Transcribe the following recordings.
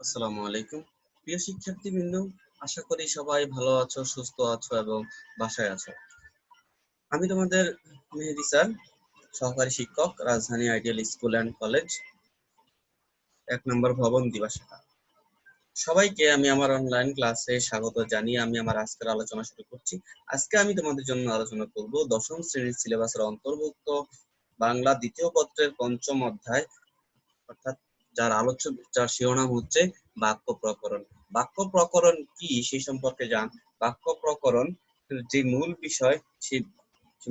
আসসালামু আলাইকুম। প্রিয় শিক্ষার্থীবৃন্দ, আশা করি সবাই ভালো আছো, সুস্থ আছো এবং বাসায় আছো। আমি তোমাদের মেহেদী স্যার, সহকারী শিক্ষক, রাজধানী আইডিয়াল স্কুল অ্যান্ড কলেজ, 1 নম্বর ভবন, দিবা শাখা। সবাইকে আমি আমার অনলাইন ক্লাসে স্বাগত জানিয়ে আমি আমার আজকের আলোচনা শুরু করছি। আজকে আমি তোমাদের জন্য আলোচনা করব দশম শ্রেণীর সিলেবাসের অন্তর্ভুক্ত বাংলা দ্বিতীয় পত্রের 5ম অধ্যায়, অর্থাৎ যার শিরোনাম হচ্ছে বাক্য প্রকরণ। বাক্য প্রকরণ কি সেই সম্পর্কে বাক্য প্রকরণ যে মূল বিষয়, সেই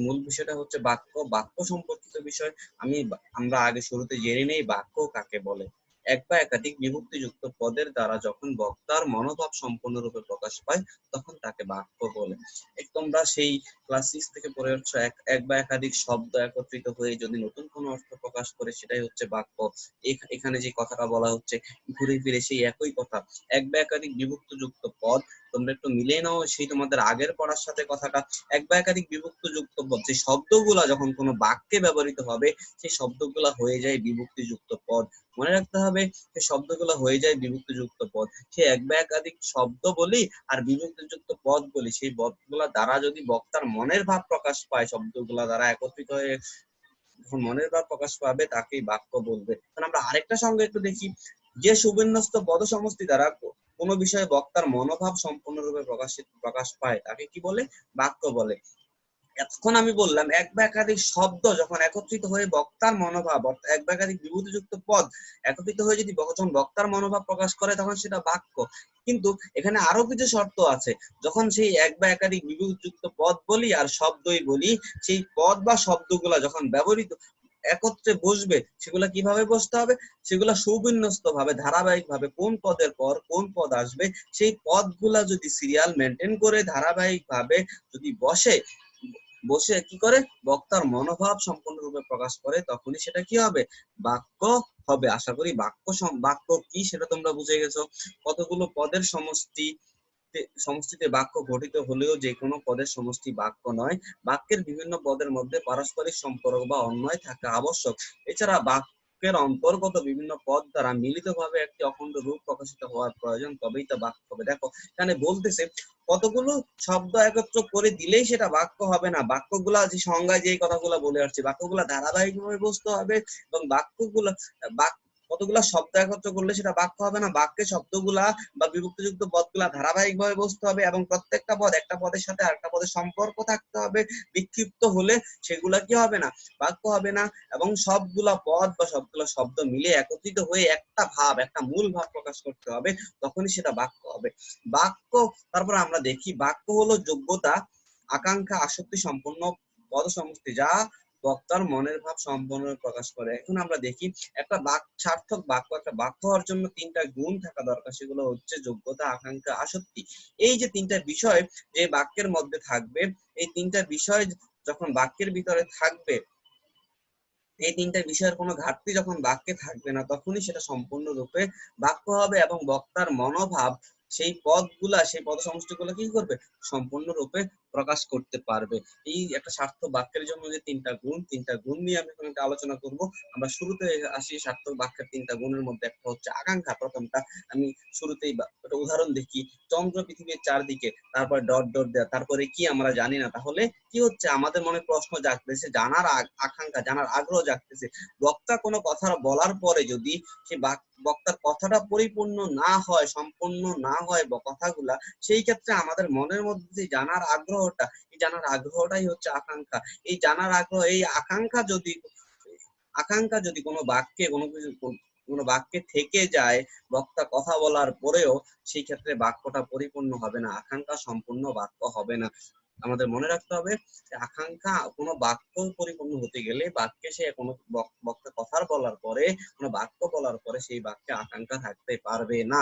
মূল বিষয়টা হচ্ছে বাক্য সম্পর্কিত বিষয়। আমরা আগে শুরুতে জেনে নেই বাক্য কাকে বলে। এক বা একাধিক বিভক্তিযুক্ত পদের দ্বারা যখন বক্তার মনোভাব সম্পূর্ণরূপে প্রকাশ পায় তখন তাকে বাক্য বলে। তোমরা সেই ক্লাস 6 থেকে পড়ে আসছো, এক বা একাধিক শব্দ একত্রিত হয়ে যদি নতুন কোনো অর্থ প্রকাশ করে সেটাই হচ্ছে বাক্য। এখানে যে কথাটা বলা হচ্ছে ঘুরে ফিরে সেই একই কথা। এক বা একাধিক বিভক্তযুক্ত পদ, তোমরা একটু মিলিয়ে নাও সেই তোমাদের আগের পড়ার সাথে কথাটা। এক বা একাধিক বিভক্তযুক্ত পদ, যে শব্দগুলা যখন কোনো বাক্যে ব্যবহৃত হবে সেই শব্দগুলা হয়ে যায় বিভক্তিযুক্ত পদ। মনে রাখতে হবে সেই শব্দগুলো হয়ে যায় বিভক্তিযুক্ত পদ। সে এক বা একাধিক শব্দ বলি আর বিভক্তিযুক্ত পদ বলি, সেই পদগুলা দ্বারা যদি বক্তার মনের ভাব প্রকাশ পায়, শব্দগুলা দ্বারা একত্রিত হয়ে যখন মনের ভাব প্রকাশ পাবে তাকেই বাক্য বলবে। কারণ আমরা আরেকটা সঙ্গে একটু দেখি, যে সুবিন্যস্ত পদ সমষ্টি দ্বারা কোনো বিষয়ে বক্তার মনোভাব সম্পূর্ণরূপে প্রকাশ পায় তাকে কি বলে? বাক্য বলে। এখন আমি বললাম এক বা একাধিক শব্দ যখন একত্রিত হয়ে বক্তার মনোভাব, এক বা একাধিক বিভূতিযুক্ত পদ একত্রিত হয়ে যদি যখন বক্তার মনোভাব প্রকাশ করে তখন সেটা বাক্য। কিন্তু এখানে আরো কিছু শর্ত আছে। যখন সেই এক বা একাধিক বিভূতিযুক্ত পদ বলি আর শব্দই বলি, সেই পদ বা শব্দগুলা যখন ব্যবহৃত একত্রে বসবে সেগুলা কিভাবে বসতে হবে? সেগুলা সুবিন্যস্ত ভাবে, ধারাবাহিক ভাবে কোন পদের পর কোন পদ আসবে সেই পদগুলা যদি সিরিয়াল মেনটেন করে ধারাবাহিক ভাবে যদি বসে কি করে বক্তার মনোভাব সম্পূর্ণরূপে প্রকাশ করে তখনই সেটা কি হবে? বাক্য হবে। আশা করি বাক্য কি সেটা তোমরা বুঝে গেছো। কতগুলো পদের সমষ্টিতে বাক্য গঠিত হলেও যে কোনো পদের সমষ্টি বাক্য নয়। বাক্যের বিভিন্ন পদের মধ্যে পারস্পরিক সম্পর্ক বা অন্বয় থাকা আবশ্যক। এছাড়া বাক্যের অন্তর্গত বিভিন্ন পদ দ্বারা মিলিতভাবে একটি অখণ্ড রূপ প্রকাশিত হওয়ার প্রয়োজন, তবেই তা বাক্য হবে। দেখো এখানে বলতেছে কতগুলো শব্দ একত্র করে দিলেই সেটা বাক্য হবে না। বাক্যগুলা যে সংজ্ঞায় যে কথাগুলো বলে আসছে, বাক্যগুলা ধারাবাহিকভাবে বসতে হবে এবং কতগুলা শব্দ একত্র করলে সেটা বাক্য হবে না। বাক্যের শব্দগুলা বা বিভক্তিযুক্ত পদগুলা ধারাবাহিকভাবে বসতে হবে এবং প্রত্যেকটা পদ একটা পদের সাথে আরেকটা পদের সম্পর্ক থাকতে হবে। বিক্ষিপ্ত হলে সেগুলা কি হবে না? বাক্য হবে না। এবং সবগুলা পদ বা সবগুলা শব্দ মিলে একত্রিত হয়ে একটা ভাব, একটা মূল ভাব প্রকাশ করতে হবে, তখনই সেটা বাক্য হবে। বাক্য, তারপর আমরা দেখি বাক্য হলো যোগ্যতা, আকাঙ্ক্ষা, আসক্তি সম্পন্ন পদ সমষ্টি যা বক্তার মনের ভাব সম্পূর্ণ প্রকাশ করে। এখন আমরা দেখি একটা সার্থক বাক্য, একটা বাক্য হওয়ার জন্য 3টা গুণ থাকা দরকার। সেগুলো হচ্ছে যোগ্যতা, আকাঙ্ক্ষা, আসক্তি। এই যে 3টা বিষয় যে বাক্যের মধ্যে থাকবে, এই 3টা বিষয় যখন বাক্যের ভিতরে থাকবে, এই 3টা বিষয়ের কোনো ঘাটতি যখন বাক্যে থাকবে না তখনই সেটা সম্পূর্ণরূপে বাক্য হবে এবং বক্তার মনোভাব সেই সেই পদ সমষ্টিগুলো কি করবে? সম্পূর্ণরূপে প্রকাশ করতে পারবে। এই একটা সার্থক বাক্যের জন্য যে 3টা গুণ নিয়ে আমি এখন একটা আলোচনা করব। আমরা শুরুতে আসি সার্থক বাক্যের 3টা গুণের মধ্যে একটা হচ্ছে আকাঙ্ক্ষা। প্রথমটা আমি শুরুতেই একটা উদাহরণ দেখি, চন্দ্র পৃথিবীর চারদিকে, তারপরে ডট ডট দেয়া, তারপরে কি আমরা জানি না। তাহলে কি হচ্ছে? আমাদের মনে প্রশ্ন জাগতেছে, জানার আকাঙ্ক্ষা, জানার আগ্রহ জাগতেছে। বক্তা কোনো কথা বলার পরে যদি সেই বক্তার কথাটা পরিপূর্ণ না হয়, সম্পূর্ণ না হয় কথাগুলা, সেই ক্ষেত্রে আমাদের মনের মধ্যে যে জানার আগ্রহটা, এই জানার আগ্রহটাই হচ্ছে আকাঙ্ক্ষা। এই জানার আগ্রহ, এই আকাঙ্ক্ষা যদি কোনো বাক্যে থেকে যায়, বক্তা কথা বলার পরেও, সেই ক্ষেত্রে বাক্যটা পরিপূর্ণ হবে না, আকাঙ্ক্ষা সম্পূর্ণ বাক্য হবে না। আমাদের মনে রাখতে হবে আকাঙ্ক্ষা, কোনো বাক্য পরিপূর্ণ হতে গেলে বাক্যে সে কোনো বক্তা কথা বলার পরে, কোনো বাক্য বলার পরে সেই বাক্যে আকাঙ্ক্ষা থাকতে পারবে না।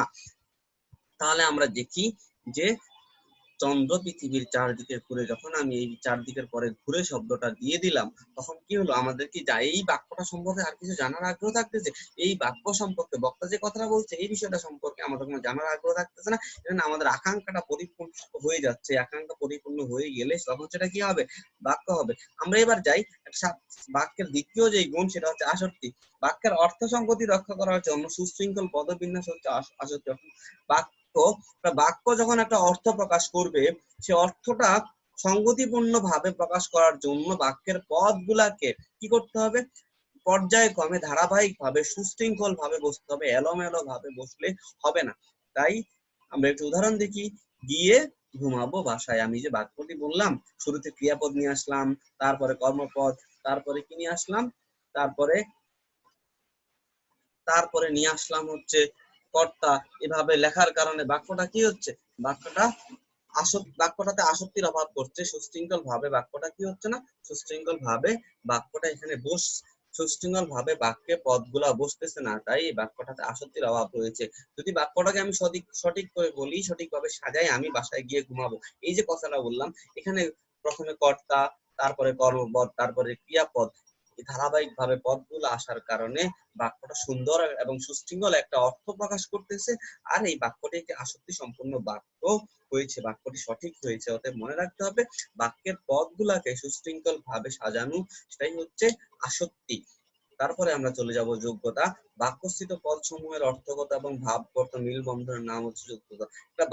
তাহলে আমরা দেখি যে চন্দ্র পৃথিবীর চারদিকে ঘুরে, যখন আমি এই চারদিকের পরে ঘুরে শব্দটা দিয়ে দিলাম, তখন কি হলো, আমাদের কি যা এই বাক্যটা সম্পর্কে আর কিছু জানার আগ্রহ থাকতেছে? এই বাক্য সম্পর্কে বক্তা যে কথাটা বলছে এই বিষয়টা সম্পর্কে আমাদের কোনো জানার আগ্রহ থাকতেছে না। এখানে আমাদের আকাঙ্ক্ষাটা পরিপূর্ণ হয়ে যাচ্ছে, আকাঙ্ক্ষা পরিপূর্ণ হয়ে গেলে তখন সেটা কি হবে, বাক্য হবে। আমরা এবার যাই বাক্যের দ্বিতীয় যে গুণ, সেটা হচ্ছে আসক্তি। বাক্যের অর্থ সংগতি রক্ষা করার জন্য সুশৃঙ্খল পদবিন্যাস হচ্ছে আসক্তি। বাক্য যখন একটা অর্থ প্রকাশ করবে, সে অর্থটা সংগতিপূর্ণ ভাবে প্রকাশ করার জন্য বাক্যের পদগুলাকে কি করতে হবে, পর্যায়ক্রমে ধারাবাহিক ভাবে সুশৃঙ্খল ভাবে বসতে হবে, এলোমেলো ভাবে বসলে হবে না। তাই আমরা একটু উদাহরণ দেখি। গিয়ে ঘুমাবো বাসায়, আমি যে বাক্যটি বললাম, শুরুতে ক্রিয়াপদ নিয়ে আসলাম, তারপরে কর্মপদ, তারপরে কি নিয়ে আসলাম, তারপরে তারপরে নিয়ে আসলাম হচ্ছে কর্তা। এভাবে লেখার কারণে বাক্যটা কি হচ্ছে, বাক্যটা বাক্যটাতে আসক্তির অভাব করছে, সুশৃঙ্খল ভাবে বাক্যটা কি হচ্ছে না, সুশৃঙ্খল ভাবে বাক্যটা এখানে সুশৃঙ্খল ভাবে বাক্যে পদগুলা বসতেছে না, তাই এই বাক্যটাতে আসক্তির অভাব রয়েছে। যদি বাক্যটাকে আমি সঠিক করে বলি, সঠিকভাবে সাজাই, আমি বাসায় গিয়ে ঘুমাবো, এই যে কথাটা বললাম, এখানে প্রথমে কর্তা, তারপরে কর্মপদ, তারপরে ক্রিয়াপদ, ধারাবাহিক ভাবে পদগুলো আসার কারণে বাক্যটা সুন্দর এবং সুশৃঙ্খল একটা অর্থ প্রকাশ করতেছে। আর এই বাক্যটি একটি আসক্তি সম্পূর্ণ বাক্য হয়েছে, বাক্যটি সঠিক হয়েছে। অতএব মনে রাখতে হবে, বাক্যের পদগুলাকে সুশৃঙ্খল ভাবে সাজানো, সেটাই হচ্ছে আসক্তি। তারপরে আমরা চলে যাব যোগ্যতা। বাক্যস্থিত পদ সমূহের অর্থগত এবং ভাবগত মিল বন্ধনের নাম হচ্ছে যোগ্যতা। একটা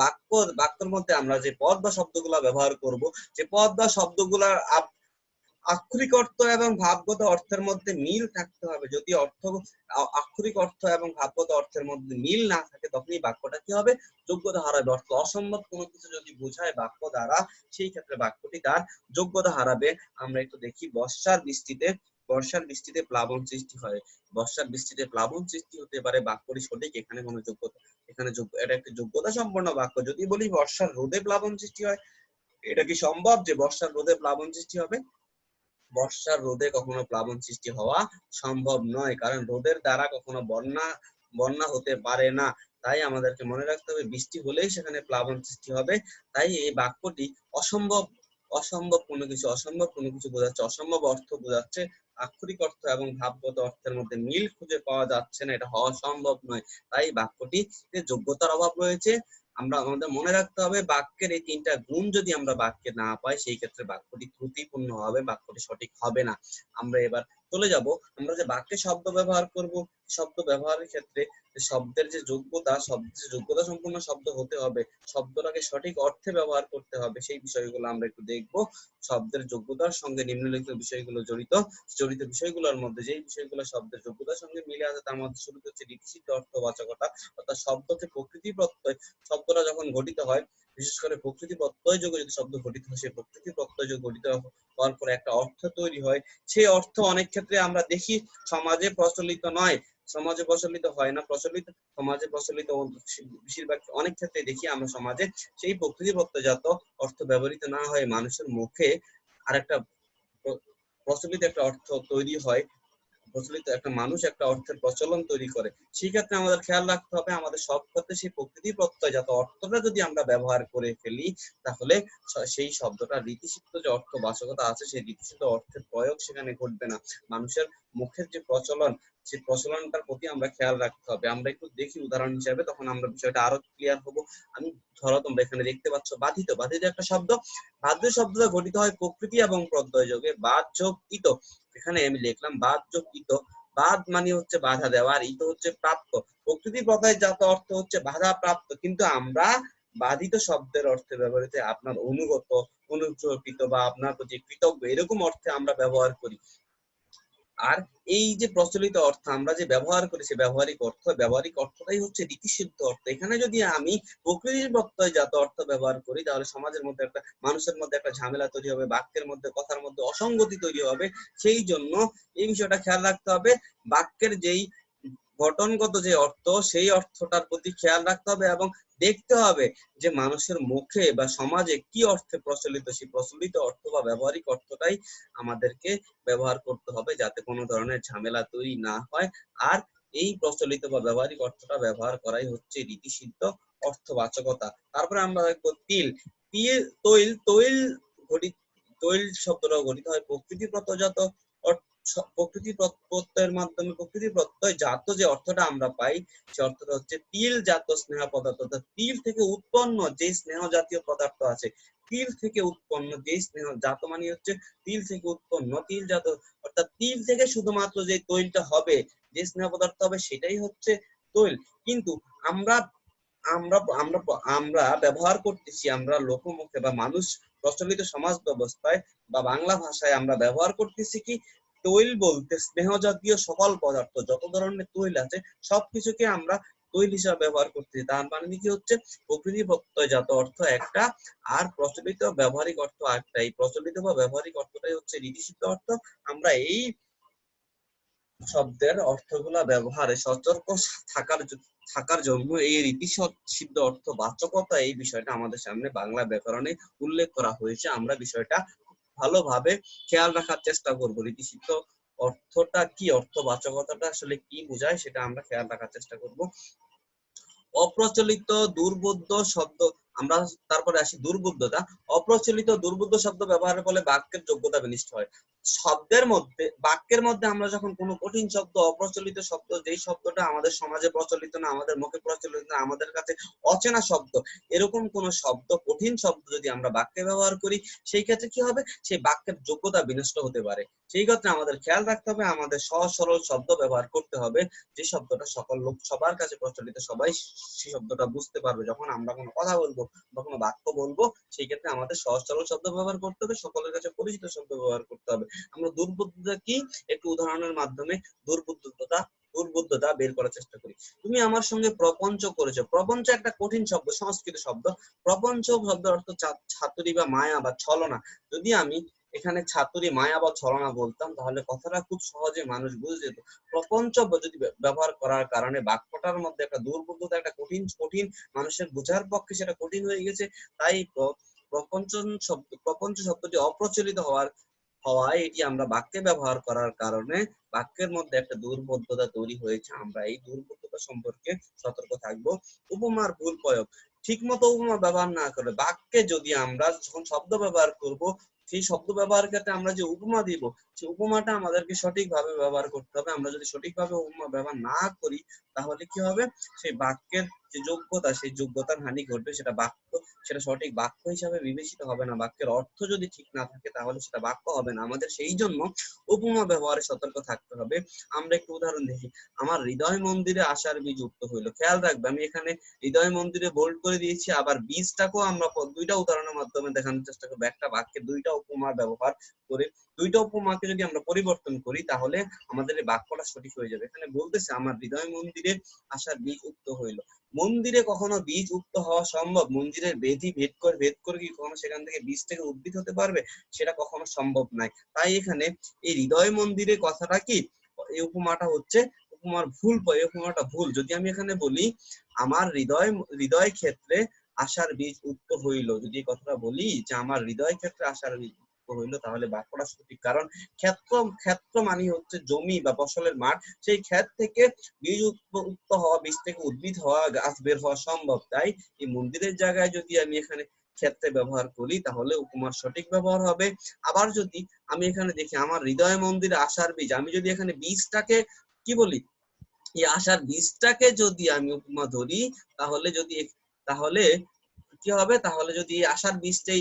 বাক্যের মধ্যে আমরা যে পদ বা শব্দগুলা ব্যবহার করব, যে পদ বা শব্দগুলার আক্ষরিক অর্থ এবং ভাবগত অর্থের মধ্যে মিল থাকতে হবে। যদি আক্ষরিক অর্থ এবং ভাবগত অর্থের মধ্যে মিল না থাকে, তখনই বাক্যটা কি হবে, যোগ্যতা হারাবে। অর্থ অসম্ভব কোনো কিছু যদি বোঝায় বাক্য দ্বারা, সেই ক্ষেত্রে বাক্যটি তার যোগ্যতা হারাবে। আমরা একটু দেখি, বর্ষার বৃষ্টিতে প্লাবন সৃষ্টি হয়। বর্ষার বৃষ্টিতে প্লাবন সৃষ্টি হতে পারে, বাক্যটি সঠিক, এখানে কোনো যোগ্যতা, এটা একটি যোগ্যতা সম্পন্ন বাক্য। যদি বলি বর্ষার রোদে প্লাবন সৃষ্টি হয়, এটা কি সম্ভব যে বর্ষার রোদে প্লাবন সৃষ্টি হবে? বর্ষার রোদে কখনো প্লাবন সৃষ্টি হওয়া সম্ভব নয়, কারণ রোদের দ্বারা কখনো বন্যা হতে পারে না। তাই আমাদেরকে মনে রাখতে হবে, বৃষ্টি হলেই সেখানে প্লাবন সৃষ্টি হবে। তাই এই বাক্যটি অসম্ভব কোনো কিছু বোঝাচ্ছে, অসম্ভব অর্থ বোঝাচ্ছে। আক্ষরিক অর্থ এবং ভাবগত অর্থের মধ্যে মিল খুঁজে পাওয়া যাচ্ছে না, এটা হওয়া সম্ভব নয়। তাই বাক্যটিতে যোগ্যতার অভাব রয়েছে। আমাদের মনে রাখতে হবে, বাক্যের এই তিনটা গুণ যদি আমরা বাক্যে না পাই, সেই ক্ষেত্রে বাক্যটি ত্রুটিপূর্ণ হবে, বাক্যটি সঠিক হবে না। আমরা এবার চলে যাব, আমরা যে বাক্যে শব্দ ব্যবহার করব, শব্দ ব্যবহারের ক্ষেত্রে শব্দের যে যোগ্যতা সম্পূর্ণ শব্দ হতে হবে, শব্দটাকে সঠিক অর্থে ব্যবহার করতে হবে, সেই বিষয়গুলো আমরা একটু দেখব। শব্দের যোগ্যতার সঙ্গে নিম্নলিখিত বিষয়গুলো জড়িত বিষয়গুলোর মধ্যে যে বিষয়গুলো শব্দের যোগ্যতার সঙ্গে মিলে আছে, তার মধ্যে শুরু হচ্ছে রীতিসিদ্ধ অর্থবাচকতা, অর্থাৎ শব্দকে প্রকৃতি প্রত্যয়, শব্দটা যখন গঠিত হয়, বিশেষ করে প্রকৃতি প্রত্যয় যোগে যদি শব্দ গঠিত হয়, সেই প্রকৃতি প্রত্যয় যোগ গঠিত হওয়ার পরে একটা অর্থ তৈরি হয়। সেই অর্থ অনেক ক্ষেত্রে আমরা দেখি সমাজে প্রচলিত নয়, সমাজে প্রচলিত হয় না, সমাজে প্রচলিত বেশিরভাগ অনেক ক্ষেত্রে দেখি আমরা সমাজে সেই প্রকৃতি প্রত্যয়জাত অর্থ ব্যবহৃত না হয়, মানুষের মুখে আরেকটা প্রচলিত একটা অর্থ তৈরি হয়, প্রচলিত একটা মানুষ একটা অর্থের প্রচলন তৈরি করে। সেই ক্ষেত্রে আমাদের খেয়াল রাখতে হবে, আমাদের সব ক্ষেত্রে সেই প্রকৃতি প্রত্যয়জাত অর্থটা যদি আমরা ব্যবহার করে ফেলি, তাহলে সেই শব্দটা রীতিসিদ্ধ যে অর্থবাচকতা আছে, সেই রীতিসিদ্ধ অর্থের প্রয়োগ সেখানে ঘটবে না। মানুষের মুখের যে প্রচলন, সেই প্রচলনটার প্রতি আমরা খেয়াল রাখতে হবে। আমরা একটু দেখি উদাহরণ হিসেবে, তখন আমরা বিষয়টা আরো ক্লিয়ার হবো। ধরো তোমরা এখানে দেখতে পাচ্ছ বাধিত, একটা শব্দ। বাধ্য শব্দটা গঠিত হয় প্রকৃতি এবং প্রত্যয় যোগে, বাদ যোগ ইত। এখানে আমি লিখলাম বাদ যোগ ইত। বাদ মানে হচ্ছে বাধা দেওয়া, আর ইত হচ্ছে প্রাপ্ত। প্রকৃতি প্রত্যয়জাত অর্থ হচ্ছে বাধা প্রাপ্ত, কিন্তু আমরা বাধিত শব্দের অর্থে ব্যবহৃত আপনার অনুগত, অনুগ্রহকৃত বা আপনার প্রতি কৃতজ্ঞ, এরকম অর্থে আমরা ব্যবহার করি। আর এই যে প্রচলিত অর্থ আমরা যে ব্যবহার করি, সে ব্যবহারিক অর্থটাই হচ্ছে রীতিসিদ্ধ অর্থ। এখানে যদি আমি প্রকৃতির প্রত্যয়জাত অর্থ ব্যবহার করি, তাহলে সমাজের মধ্যে মানুষের মধ্যে একটা ঝামেলা তৈরি হবে, বাক্যের মধ্যে, কথার মধ্যে অসঙ্গতি তৈরি হবে। সেই জন্য এই বিষয়টা খেয়াল রাখতে হবে, বাক্যের যেই গঠনগত যে অর্থ, সেই অর্থটার প্রতি খেয়াল রাখতে হবে এবং দেখতে হবে যে মানুষের মুখে বা সমাজে কি অর্থে প্রচলিত, সেই প্রচলিত অর্থ বা ব্যবহারিক অর্থটাই আমাদেরকে ব্যবহার করতে হবে, যাতে কোনো ধরনের ঝামেলা তৈরি না হয়। আর এই প্রচলিত বা ব্যবহারিক অর্থটা ব্যবহার করাই হচ্ছে রীতিসিদ্ধ অর্থবাচকতা। তারপরে আমরা দেখবো তিল। তৈল তৈল গঠিত, তৈল শব্দটা গঠিত হয় প্রকৃতি প্রত্যয়জাত প্রকৃতি প্রত্যয়ের মাধ্যমে। প্রকৃতি প্রত্যয় জাত যে অর্থটা আমরা পাই সে অর্থটা হচ্ছে তিল জাত স্নেহ পদার্থ, অর্থাৎ তিল থেকে উৎপন্ন যে স্নেহ জাতীয় পদার্থ আছে, তিল থেকে উৎপন্ন যে স্নেহ জাত মানে হচ্ছে তিল থেকে উৎপন্ন তিল জাত, অর্থাৎ তিল থেকে শুধুমাত্র যে তৈলটা হবে, যে স্নেহ পদার্থ হবে সেটাই হচ্ছে তৈল। কিন্তু আমরা আমরা আমরা আমরা ব্যবহার করতেছি, আমরা লোকমুখে বা মানুষ প্রচলিত সমাজ ব্যবস্থায় বা বাংলা ভাষায় আমরা ব্যবহার করতেছি কি, তৈল বলতে স্নেহ জাতীয় সকল পদার্থ, যত ধরনের তৈল আছে সবকিছুকে আমরা তৈল হিসাবে ব্যবহার করতেছি। তার মানে কি হচ্ছে প্রকৃতি প্রত্যয়জাত অর্থ একটা, আর প্রচলিত ব্যবহারিক অর্থ একটা। এই প্রচলিত বা ব্যবহারিক অর্থটাই হচ্ছে রীতিসিদ্ধ অর্থ। আমরা এই শব্দের অর্থগুলা ব্যবহারে সতর্ক থাকার জন্য এই রীতি সিদ্ধ অর্থ বাচকতা, এই বিষয়টা আমাদের সামনে বাংলা ব্যাকরণে উল্লেখ করা হয়েছে। আমরা বিষয়টা ভালোভাবে খেয়াল রাখার চেষ্টা করব। রীতি সিদ্ধ অর্থটা কি, অর্থবাচকতাটা আসলে কি বোঝায় সেটা আমরা খেয়াল রাখার চেষ্টা করব। অপ্রচলিত দুর্বোধ্য শব্দ, আমরা তারপরে আসি দুর্বোধ্যতা। অপ্রচলিত দুর্বোধ্য শব্দ ব্যবহারের ফলে বাক্যের যোগ্যতা বিনষ্ট হয়। শব্দের মধ্যে, বাক্যের মধ্যে আমরা যখন কোনো কঠিন শব্দ, অপ্রচলিত শব্দ, যেই শব্দটা আমাদের সমাজে প্রচলিত না, আমাদের মুখে প্রচলিত না, আমাদের কাছে অচেনা শব্দ, এরকম কোন শব্দ, কঠিন শব্দ যদি আমরা বাক্যে ব্যবহার করি, সেই ক্ষেত্রে কি হবে, সেই বাক্যের যোগ্যতা বিনষ্ট হতে পারে। সেই ক্ষেত্রে আমাদের খেয়াল রাখতে হবে, আমাদের সহজ সরল শব্দ ব্যবহার করতে হবে, যে শব্দটা সকল লোক সবার কাছে প্রচলিত, সবাই সেই শব্দটা বুঝতে পারবে। যখন আমরা কোনো কথা বলবো বা কোনো বাক্য বলবো, সেই ক্ষেত্রে আমাদের সহজ সরল শব্দ ব্যবহার করতে হবে, সকলের কাছে পরিচিত শব্দ ব্যবহার করতে হবে। আমরা দুর্বোধ্যতা কি একটু উদাহরণের মাধ্যমে দুর্বোধ্যতা বের করার চেষ্টা করি। তুমি আমার সঙ্গে প্রপঞ্চ করেছো। প্রপঞ্চ একটা কঠিন শব্দ, সংস্কৃত শব্দ। প্রপঞ্চ শব্দের অর্থ ছাতুরি বা মায়া বা ছলনা। যদি আমি এখানে ছাতুরি, মায়া বা ছলনা বলতাম, তাহলে কথাটা খুব সহজে মানুষ বুঝে যেত। প্রপঞ্চ যদি ব্যবহার করার কারণে বাক্যটার মধ্যে একটা দুর্বোধ্যতা, একটা কঠিন কঠিন মানুষের বোঝার পক্ষে সেটা কঠিন হয়ে গেছে। তাই প্রপঞ্চ শব্দটি অপ্রচলিত হওয়ায় এটি আমরা বাক্যে ব্যবহার করার কারণে বাক্যের মধ্যে একটা দুর্বোধ্যতা তৈরি হয়েছে। আমরা এই দুর্বোধ্যতা সম্পর্কে সতর্ক থাকবো। উপমার ভুল প্রয়োগ, ঠিক মতো উপমা ব্যবহার না করে বাক্যে যদি আমরা যখন শব্দ ব্যবহার করব, সেই শব্দ ব্যবহার ক্ষেত্রে আমরা যে উপমা দিব, সেই উপমাটা আমাদেরকে সঠিকভাবে ব্যবহার করতে হবে। আমরা যদি সঠিকভাবে উপমা ব্যবহার না করি, তাহলে কি হবে, সেই বাক্যের যে যোগ্যতা, সেই যোগ্যতার হানি ঘটবে। সেটা সঠিক বাক্য হিসাবে বিবেচিত হবে না। বাক্যের অর্থ যদি ঠিক না থাকে, তাহলে সেটা বাক্য হবে না। আমাদের সেই জন্য উপমা ব্যবহারে সতর্ক থাকতে হবে। আমরা একটু উদাহরণ দেখি। আমার হৃদয় মন্দিরে আশার বীজ উক্ত হইল। খেয়াল রাখবে, আমি এখানে হৃদয় মন্দিরে বোল্ড করে দিয়েছি, আবার বীজটাকেও আমরা দুইটা উদাহরণের মাধ্যমে দেখানোর চেষ্টা করবো। একটা বাক্যে দুইটা উপমা ব্যবহার করে, দুইটা উপমাকে যদি আমরা পরিবর্তন করি, তাহলে আমাদের এই বাক্যটা সঠিক হয়ে যাবে। এখানে বলতেছে আমার হৃদয় মন্দিরে আশার বীজ উক্ত হইল। মন্দিরে কখনো বীজ উক্ত হওয়া সম্ভব? মন্দিরের বেদি ভেদ করে কি কখনো সেখান থেকে বীজ থেকে উদ্ভিদ হতে পারবে? সেটা কখনো সম্ভব নয়। তাই এখানে এই হৃদয় মন্দিরে কথাটা কি, এই উপমাটা হচ্ছে উপমার ভুল, এই উপমাটা ভুল। যদি আমি এখানে বলি আমার হৃদয় ক্ষেত্রে আশার বীজ উক্ত হইল, যদি এই কথাটা বলি যে আমার হৃদয় ক্ষেত্রে আশার বীজ উক্ত হইল, তাহলে বাক্যটা সঠিক। কারণ ক্ষেত্র মানে হচ্ছে জমি বা ফসলের মাঠ। সেই ক্ষেত থেকে বীজ উক্ত হওয়া, বীজ থেকে উদ্ভিদ হওয়া, গাছ বের হওয়া সম্ভব। তাই এই মন্দিরের জায়গায় যদি আমি এখানে ক্ষেত্রে ব্যবহার করি, তাহলে উপমার সঠিক ব্যবহার হবে। আবার যদি আমি এখানে দেখি আমার হৃদয় মন্দিরে আশার বীজ, আমি যদি এখানে বীজটাকে কি বলি, এই আশার বীজটাকে যদি আমি উপমা ধরি, তাহলে কি হবে, তাহলে যদি আশার বীজটাই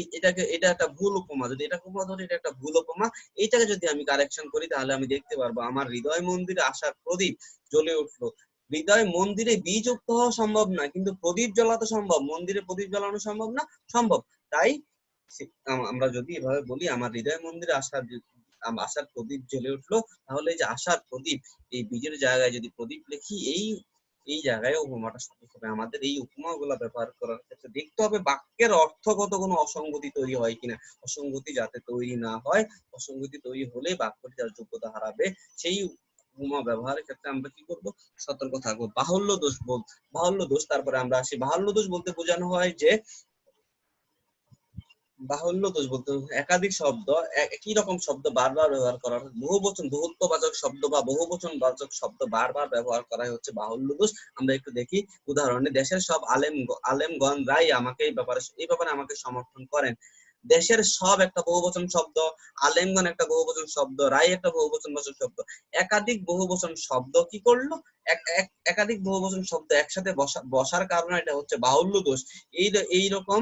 এটা একটা ভুল উপমা, যদি এটা উপমা ধরি, এটা একটা ভুল উপমা। এইটাকে যদি আমি কারেকশন করি, তাহলে আমি দেখতে পারবো আমার হৃদয় মন্দিরে আশার প্রদীপ জ্বলে উঠলো। হৃদয় মন্দিরে বীজ উক্ত হওয়া সম্ভব না, কিন্তু প্রদীপ জ্বলাতে সম্ভব। মন্দিরে প্রদীপ জ্বালানো সম্ভব না? সম্ভব। তাই আমরা যদি এভাবে বলি আমার হৃদয় মন্দিরে আশার প্রদীপ জ্বলে উঠলো, তাহলে এই যে আশার প্রদীপ, এই বীজের জায়গায় যদি প্রদীপ লিখি, এই জায়গায় উপমাটা সঠিক হবে। আমাদের এই উপমাগুলো ব্যবহার করার ক্ষেত্রে দেখতে হবে বাক্যের অর্থগত কোনো অসঙ্গতি তৈরি হয় কিনা। অসঙ্গতি যাতে তৈরি না হয়, অসঙ্গতি তৈরি হলে বাক্যটি তার যোগ্যতা হারাবে। সেই উপমা ব্যবহারের ক্ষেত্রে আমরা কি করব, সতর্ক থাকবো। বাহুল্য দোষ, তারপরে আমরা আসি। বাহুল্য দোষ বলতে বোঝানো হয় যে বাহুল্য দোষ বলতে একাধিক শব্দ একই রকম শব্দ বারবার ব্যবহার করা, বহুবচন বহুত্ববাচক শব্দ বা বহুবচন বাচক শব্দ বারবার ব্যবহার করাই হচ্ছে বাহুল্য দোষ। আমরা একটু দেখি উদাহরণে, দেশের সব আলেমগণ রাই আমাকে এই ব্যাপারে আমাকে সমর্থন করেন। দেশের সব একটা বহুবচন শব্দ, আলেমগণ একটা বহুবচন শব্দ, রাই একটা বহুবচন বাচক শব্দ। একাধিক বহুবচন শব্দ কি করলো, একাধিক বহুবচন শব্দ একসাথে বসার কারণে এটা হচ্ছে বাহুল্য দোষ। এইরকম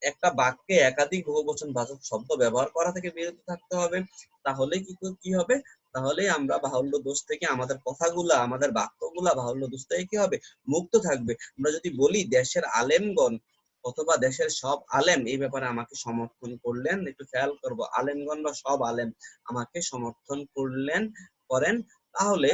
একটা বাক্যে একাধিক বহুবচন বাচক শব্দ ব্যবহার করা থেকে বিরত থাকতে হবে। তাহলে কি হবে, তাহলে আমরা বাহুল্য দোষ থেকে আমাদের কথাগুলা, আমাদের বাক্যগুলা বাহুল্য দোষ থেকে কি হবে, মুক্ত থাকবে। আমরা যদি বলি দেশের আলেমগণ অথবা দেশের সব আলেম এই ব্যাপারে আমাকে সমর্থন করলেন, একটু খেয়াল করব, আলেমগণ বা সব আলেম আমাকে সমর্থন করেন, তাহলে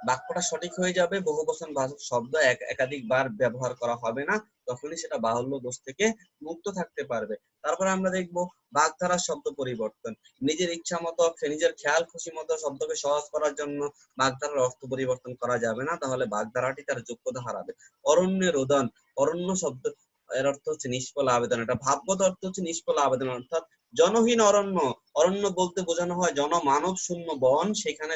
বাক্যটা সঠিক হয়ে যাবে, বহুবচন বাচক শব্দ একাধিকবার ব্যবহার করা হবে না, তখনই সেটা বাহুল্য দোষ থেকে মুক্ত থাকতে পারবে। তারপরে আমরা দেখব বাগধারার শব্দ পরিবর্তন। নিজের ইচ্ছা মতো, নিজের খেয়াল খুশি মতো শব্দকে সহজ করার জন্য বাগধারার অর্থ পরিবর্তন করা যাবে না, তাহলে বাগধারাটি তার যোগ্যতা হারাবে। অরণ্যে রোদন, অরণ্য শব্দ এর অর্থ হচ্ছে নিষ্ফল আবেদন, এটা ভাবগত অর্থ হচ্ছে নিষ্ফল আবেদন, অর্থাৎ জনহীন অরণ্য। অরণ্য বলতে বোঝানো হয় জনমানব শূন্য বন, সেখানে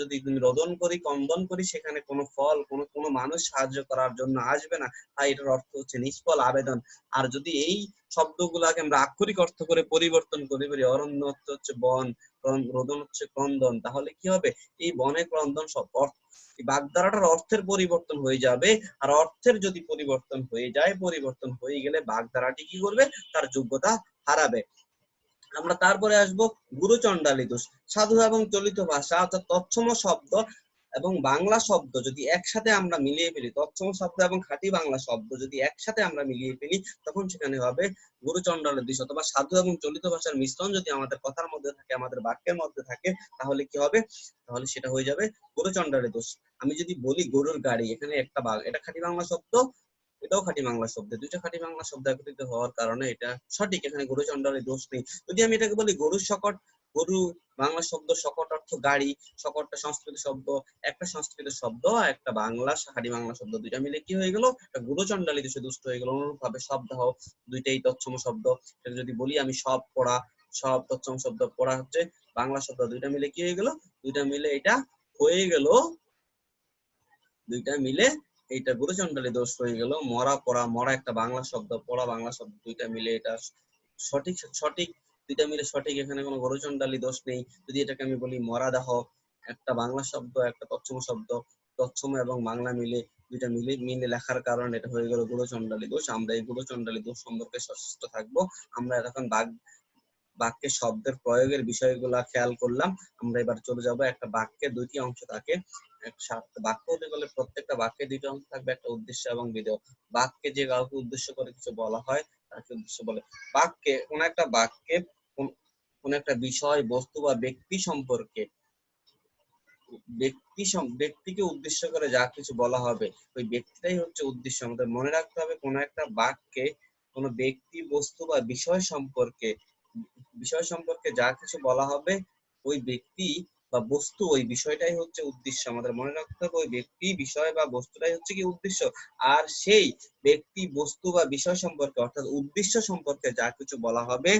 যদি তুমি রোদন করি, কন্দন করি, সেখানে কোনো ফল, কোনো মানুষ সাহায্য করার জন্য আসবে না, তাই এটার অর্থ হচ্ছে নিষ্ফল আবেদন। আর যদি এই শব্দগুলাকে আমরা আক্ষরিক অর্থ করে পরিবর্তন করি, অরণ্য অর্থ হচ্ছে বন, রোদন হচ্ছে ক্রন্দন, তাহলে কি হবে, এই বনে ক্রন্দন সব বাগধারাটার অর্থের পরিবর্তন হয়ে যাবে। আর অর্থের যদি পরিবর্তন হয়ে গেলে বাগধারাটি কি করবে, তার যোগ্যতা হারাবে। আমরা তারপরে আসবো গুরুচণ্ডালী দোষ। সাধু এবং চলিত ভাষা অর্থাৎ তৎসম শব্দ এবং বাংলা শব্দ যদি একসাথে আমরা মিলিয়ে ফেলি, তৎসম শব্দ এবং খাঁটি বাংলা শব্দ যদি একসাথে আমরা মিলিয়ে ফেলি, তখন সেখানে হবে গুরুচণ্ডালী দোষ। অথবা সাধু এবং চলিত ভাষার মিশ্রণ যদি আমাদের কথার মধ্যে থাকে, আমাদের বাক্যের মধ্যে থাকে, তাহলে কি হবে, তাহলে সেটা হয়ে যাবে গুরুচণ্ডালী দোষ। আমি যদি বলি গরুর গাড়ি, এখানে এটা খাঁটি বাংলা শব্দ, এটাও খাঁটি বাংলা শব্দ, দুইটা খাঁটি বাংলা শব্দ একত্রিত হওয়ার কারণে এটা সঠিক, এখানে গুরুচণ্ডালী দোষ নেই। যদি আমি এটাকে বলি গরুর শকট, গরু বাংলা শব্দ, শকট অর্থ গাড়ি, শকটটা সংস্কৃত শব্দ, একটা সংস্কৃত শব্দ আর একটা বাংলা খাঁটি বাংলা শব্দ, দুইটা মিলে কি হয়ে গেল, একটা গুরুচণ্ডালী দোষে দুষ্ট হয়ে গেল। অনুরূপ ভাবে শব্দাহ, দুইটাই তৎসম শব্দ, যদি বলি আমি সব পড়া, সব তৎসম শব্দ, পড়া হচ্ছে বাংলা শব্দ, দুইটা মিলে কি হয়ে গেল, দুইটা মিলে এটা হয়ে গেল, দুইটা মিলে এইটা গুরুচণ্ডালী দোষ হয়ে গেল। মরা পড়া, মরা একটা বাংলা শব্দ, পড়া বাংলা শব্দ, দুইটা মিলে এটা সঠিক, দুইটা মিলে সঠিক, এখানে কোনো গুরুচণ্ডালী দোষ নেই। যদি এটাকে আমি বলি মরা দেহ, একটা বাংলা শব্দ একটা তৎসম শব্দ, তৎসম এবং বাংলা মিলে, দুইটা মিলে লেখার কারণে এটা হয়ে গেল গুরুচণ্ডালী দোষ। আমরা এই গুরুচণ্ডালী দোষ সম্পর্কে সচেষ্ট থাকবো। আমরা এখন বাক্যে শব্দের প্রয়োগের বিষয়গুলা খেয়াল করলাম। আমরা এবার চলে যাব, একটা বাক্যে দুইটি অংশ থাকে, বাক্য হতে গেলে প্রত্যেকটা বাক্যে দুইটা অংশ থাকবে, একটা উদ্দেশ্য এবং বিধেয়। বাক্যে যে কাউকে উদ্দেশ্য করে কিছু বলা হয় তাকে উদ্দেশ্য বলে। বাক্যে কোন একটা বিষয়, বস্তু বা ব্যক্তি সম্পর্কে, ব্যক্তিকে উদ্দেশ্য করে যা কিছু বলা হবে, ওই ব্যক্তিটাই হচ্ছে উদ্দেশ্য। আমাদের মনে রাখতে হবে, কোন একটা বাক্যে কোন ব্যক্তি, বস্তু বা বিষয় সম্পর্কে যা কিছু বলা হবে, ওই ব্যক্তি বা বস্তু, ওই বিষয়টাই হচ্ছে উদ্দেশ্য। আমাদের মনে রাখতে হবে, ওই ব্যক্তি, বিষয় বা বস্তুটাই হচ্ছে কি উদ্দেশ্য। আর সেই ব্যক্তি, বস্তু বা বিষয় সম্পর্কে অর্থাৎ উদ্দেশ্য সম্পর্কে যা কিছু বলা হবে,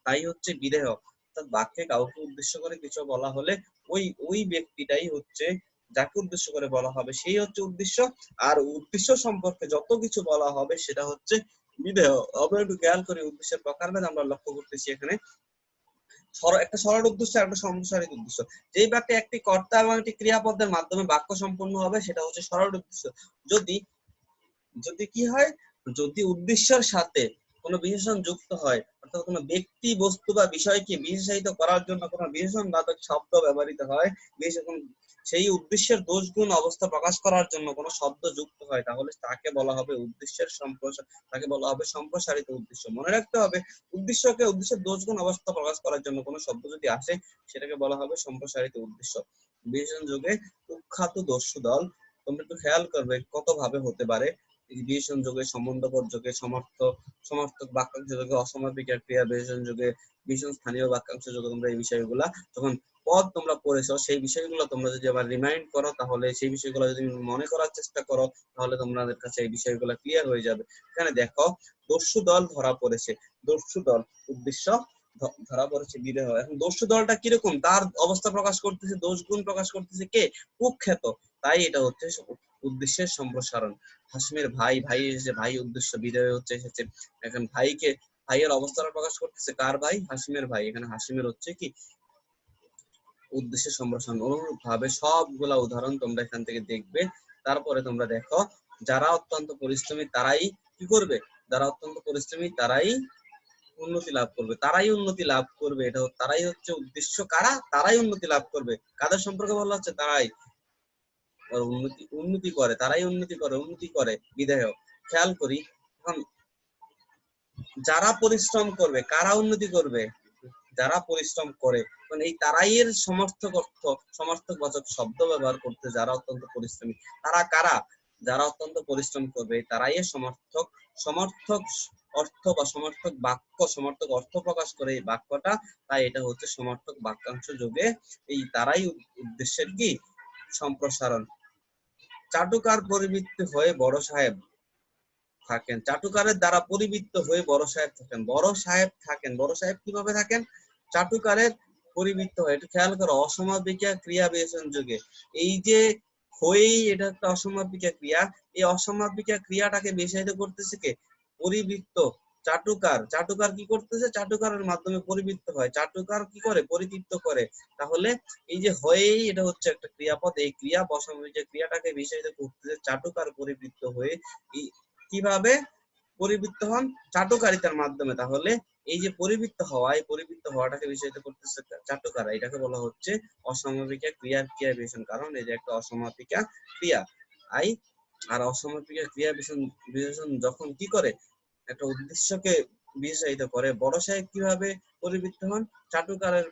তাই হচ্ছে বিধেয়। অর্থাৎ বাক্যে কাউকে উদ্দেশ্য করে কিছু বলা হলে ওই ব্যক্তিটাই হচ্ছে, যাকে উদ্দেশ্য করে বলা হবে সেই হচ্ছে উদ্দেশ্য। আর উদ্দেশ্য সম্পর্কে যত কিছু বলা হবে সেটা হচ্ছে বিধেয়। আমরা একটু খেয়াল করি, উদ্দেশ্যের প্রকারভেদ আমরা লক্ষ্য করতেছি এখানে। একটা সরল উদ্দেশ্য আর একটা সম্প্রসারিত উদ্দেশ্য। যেই বাক্যে একটি কর্তা এবং একটি ক্রিয়াপদের মাধ্যমে বাক্য সম্পন্ন হবে সেটা হচ্ছে সরল উদ্দেশ্য। যদি যদি কি হয়, যদি উদ্দেশ্যের সাথে কোনো বিশেষণ যুক্ত হয়, অর্থাৎ কোনো ব্যক্তি, বস্তু বা বিষয়কে বিশেষায়িত করার জন্য কোনো বিশেষণ বাচক শব্দ ব্যবহৃত হয়, সেই উদ্দেশ্যের দোষ গুণ অবস্থা প্রকাশ করার জন্য কোনো শব্দ যুক্ত হয়, তাহলে তাকে বলা হবে তাকে বলা হবে সম্প্রসারিত উদ্দেশ্য। মনে রাখতে হবে, উদ্দেশ্যের দোষ গুণ অবস্থা প্রকাশ করার জন্য কোনো শব্দ যদি আসে, সেটাকে বলা হবে সম্প্রসারিত উদ্দেশ্য। বিশেষণ যোগে কুখ্যাত দস্যু দল, তোমরা একটু খেয়াল করবে কত ভাবে হতে পারে। বিশেষণ যোগে, সম্বন্ধপদ যোগে, সমার্থক বাক্যাংশ যোগে, অসমাপিকা ক্রিয়া বিশেষণ যোগে, বিশেষণ স্থানীয় বাক্যাংশ যোগে, তোমরা এই বিষয়গুলা যখন পদ তোমরা পড়েছো সেই বিষয়গুলো তোমরা যদি আবার রিমাইন্ড করো, তাহলে সেই বিষয়গুলো যদি মনে করার চেষ্টা করো, তাহলে তোমাদের কাছে এই বিষয়গুলো ক্লিয়ার হয়ে যাবে। এখানে দেখো দস্যু দল ধরা পড়েছে, দস্যু দল উদ্দেশ্য ধরা পড়েছে বিদেহ। এখন দস্যু দলটা কিরকম, তার অবস্থা প্রকাশ করতেছে, দোষ গুণ প্রকাশ করতেছে কে, কুখ্যাত। তাই এটা হচ্ছে উদ্দেশ্যের সম্প্রসারণ। হাসিমের ভাই, ভাই এসেছে, ভাই উদ্দেশ্য, বিদেহ হচ্ছে এসেছে। এখন ভাইকে, ভাইয়ের অবস্থাটা প্রকাশ করতেছে কার ভাই, হাসিমের ভাই। এখানে হাসিমের হচ্ছে কি উদ্দেশ্যের সম্প্রসারণ। অনুরূপ ভাবে সবগুলা উদাহরণ তোমরা এখান থেকে দেখবে। তারপরে তোমরা দেখো যারা অত্যন্ত পরিশ্রমী তারাই কি করবে, যারা অত্যন্ত পরিশ্রমী তারাই উন্নতি লাভ করবে, তারাই উন্নতি লাভ করবে। এটা তারাই হচ্ছে উদ্দেশ্য, কারা, তারাই উন্নতি লাভ করবে। কাদের সম্পর্কে বলা হচ্ছে, তারাই উন্নতি উন্নতি করে, তারাই উন্নতি করে, উন্নতি করে বিধেয়। খেয়াল করি এখন যারা পরিশ্রম করবে, কারা উন্নতি করবে, যারা পরিশ্রম করে। মানে এই তারাই এর সমর্থক অর্থ, সমর্থক বাচক শব্দ ব্যবহার করতে, যারা অত্যন্ত পরিশ্রমী। তারা কারা, যারা অত্যন্ত পরিশ্রম করবে, তারাই এর সমর্থক, সমর্থক অর্থ বা সমর্থক বাক্য, সমর্থক অর্থ প্রকাশ করে এই বাক্যটা। তাই এটা হচ্ছে সমর্থক বাক্যাংশ যোগে এই তারাই উদ্দেশ্যের কি সম্প্রসারণ। চাটুকার পরিবৃত্ত হয়ে বড় সাহেব থাকেন, চাটুকারের দ্বারা পরিবৃত্ত হয়ে বড় সাহেব থাকেন, বড় সাহেব থাকেন। বড় সাহেব কিভাবে থাকেন, চাটুকারের পরিবৃত্ত হয়। একটু খেয়াল করো, অসমাপিকা ক্রিয়া বিশেষণ যুগে এই যে হয়েই, এটা একটা অসমাপিকা ক্রিয়া। এই অসমাপিকা ক্রিয়াটাকে বিশেষিত করতেছে কে, পরিবৃত্ত। চাটুকার, চাটুকার কি করতেছে, চাটুকারের মাধ্যমে পরিবৃত্ত হয়, চাটুকার কি করে, পরিবৃত্ত করে। তাহলে এই যে হয়েই, এটা হচ্ছে একটা ক্রিয়াপদ, এই ক্রিয়া অসমাপিকা ক্রিয়াটাকে বিশেষিত করতেছে চাটুকার পরিবৃত্ত হয়ে। কিভাবে পরিবৃত্ত হন, চাটুকারিতার মাধ্যমে। তাহলে এই যে পরিবৃত্ত হওয়া, এই পরিবৃত্ত হওয়াটাকে বিষয়িত করতেছে চাটুকারা, এটাকে বলা হচ্ছে অসমাপিকা ক্রিয়ার ক্রিয়া বিশেষণ। কারণ এই যে একটা অসমাপিকা ক্রিয়া আই, আর অসমাপিকা ক্রিয়া বিশেষণ যখন কি করে, একটা উদ্দেশ্যকে বিশেষায়িত করে। বড় সাহেব কিভাবে পরিবৃত্ত হন, চাটুকারের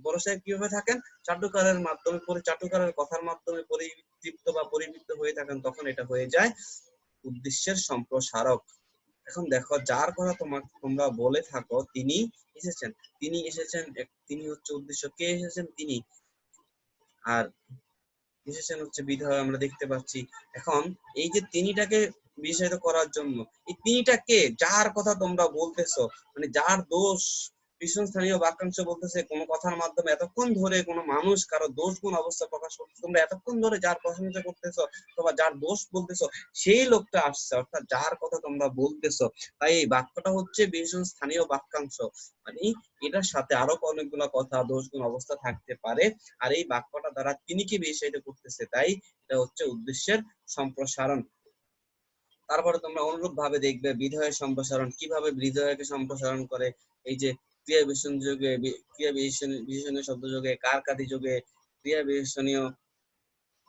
বড় সাহেব কিভাবে থাকেন, চাটুকারের মাধ্যমে, চাটুকারের কথার মাধ্যমে পরিতৃপ্ত বা পরিবৃত্ত হয়ে থাকেন, তখন এটা হয়ে যায় উদ্দেশ্যের সম্প্রসারক। এখন দেখো যার কথা তোমরা বলে থাকো তিনি এসেছেন, তিনি এসেছেন, তিনি হচ্ছে উদ্দেশ্য, কে এসেছেন, তিনি। আর এসেছেন হচ্ছে বিধেয়, আমরা দেখতে পাচ্ছি। এখন এই যে তিনিটাকে বিষয়িত করার জন্য, এই তিনিটা কে, যার কথা তোমরা বলতেছো, মানে যার দোষ, ভীষণ স্থানীয় বাক্যাংশ বলতেছে কোন কথার মাধ্যমে এতক্ষণ ধরে কোন মানুষ কারো দোষ গুণ অবস্থা প্রকাশ করতেছে, তোমরা এতক্ষণ ধরে যার প্রশংসা করতেছো অথবা যার দোষ বলতেছো, সেই লোকটা আসছে, অর্থাৎ যার কথা তোমরা বলতেছো। তাই এই বাক্যটা হচ্ছে ভীষণ স্থানীয় বাক্যাংশ, মানে এটার সাথে আরো অনেকগুলো কথা, দোষ গুণ অবস্থা থাকতে পারে। আর এই বাক্যটা দ্বারা তিনি কি বিষয়টা করতেছে, তাই এটা হচ্ছে উদ্দেশ্যের সম্প্রসারণ। তারপরে তোমরা অনুরূপ ভাবে দেখবে বিধেয়ের সম্প্রসারণ, কিভাবে বিধেয়কে সম্প্রসারণ করে। এই যে ক্রিয়া বিশেষণ যোগে, ক্রিয়া বিশেষণীয় শব্দ যোগে, কারকাদি যোগে, ক্রিয়া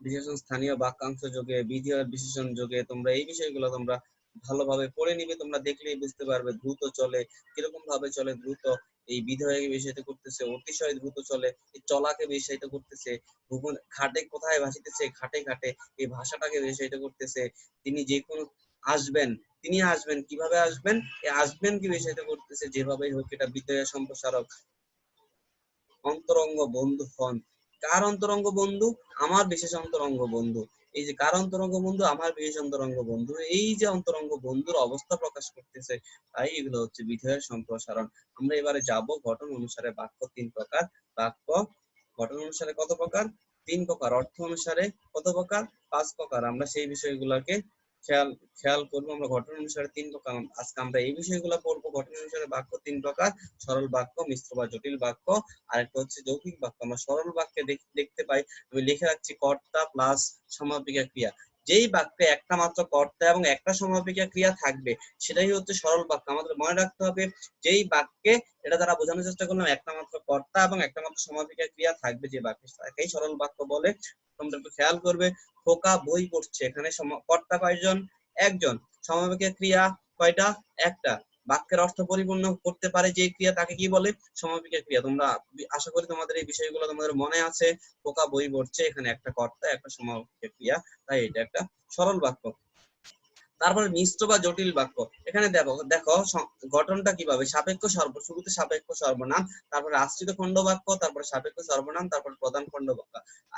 বিশেষণ স্থানীয় বাক্যাংশ যোগে, বিধেয় বিশেষণ যোগে, তোমরা এই বিষয়গুলো তোমরা ভালোভাবে পড়ে নিবে। তোমরা দেখলেই বুঝতে পারবে দ্রুত চলে, কিরকম ভাবে চলে দ্রুত। এই বিধেয়কে বিষয়িত করতেছে, অতিশয় দ্রুত চলে। এই চলাকে বিষয়িত করতেছে, ভূগোল ঘাটে কোথায় ভাসিতেছে, ঘাটে ঘাটে, এই ভাষাটাকে বিষয়িত করতেছে। তিনি যে কোনো আসবেন, তিনি আসবেন, কিভাবে আসবেন, এই আসবেন কি বিষয়িত করতেছে, যেভাবেই হোক এটা বিধেয় সম্প্রসারক। অন্তরঙ্গ বন্ধু হন, কার অন্তরঙ্গ বন্ধু, আমার বিশেষ অন্তরঙ্গ বন্ধু। এই যে কার অন্তরঙ্গ বন্ধু, আমার বিশেষ অন্তরঙ্গ বন্ধু, এই যে অন্তরঙ্গ বন্ধুর অবস্থা প্রকাশ করতেছে। তাই এগুলো হচ্ছে বিধেয়ের সম্প্রসারণ। আমরা এবারে যাব গঠন অনুসারে বাক্য তিন প্রকার। বাক্য গঠন অনুসারে কত প্রকার, তিন প্রকার। অর্থ অনুসারে কত প্রকার, পাঁচ প্রকার। আমরা সেই বিষয়গুলোকে খেয়াল খেয়াল করবো। আমরা গঠন অনুসারে তিন প্রকার, আজকে আমরা এই বিষয়গুলো পড়বো। গঠন অনুসারে বাক্য তিন প্রকার, সরল বাক্য, মিশ্র বা জটিল বাক্য, আর একটা হচ্ছে যৌগিক বাক্য। আমরা সরল বাক্যে দেখতে পাই, আমি লিখে রাখছি কর্তা প্লাস সমাপিকা ক্রিয়া। যেই বাক্যে একটা মাত্র কর্তা এবং একটা সমাপিকা ক্রিয়া থাকবে সেটাই হচ্ছে সরল বাক্য। আমাদের মনে রাখতে হবে, যেই বাক্যে, এটা দ্বারা বোঝানোর চেষ্টা করলাম, একটা মাত্র কর্তা এবং একটা মাত্র সমাপিকা ক্রিয়া থাকবে, যে বাক্যে, তাকেই সরল বাক্য বলে। তোমরা একটু খেয়াল করবে, খোকা বই পড়ছে, এখানে কর্তা কয়জন, একজন। সমাপিকা ক্রিয়া কয়টা, একটা। বাক্যের অর্থ পরিপূর্ণ করতে পারে যে ক্রিয়া, তাকে কি বলে, সমাপিকা ক্রিয়া। তোমরা আশা করি তোমাদের এই বিষয়গুলো তোমাদের মনে আছে। খোকা বই পড়ছে, এখানে একটা কর্তা, একটা সমাপিকা ক্রিয়া, তাই এটা একটা সরল বাক্য। তারপরে মিশ্র বা জটিল বাক্য, এখানে দেখো দেখো গঠনটা কিভাবে, সাপেক্ষ শুরুতে সাপেক্ষ সর্বনাম, তারপরে আশ্রিত খণ্ড বাক্য, তারপরে সাপেক্ষ সর্বনাম, তারপরে প্রধান খণ্ড বাক্য।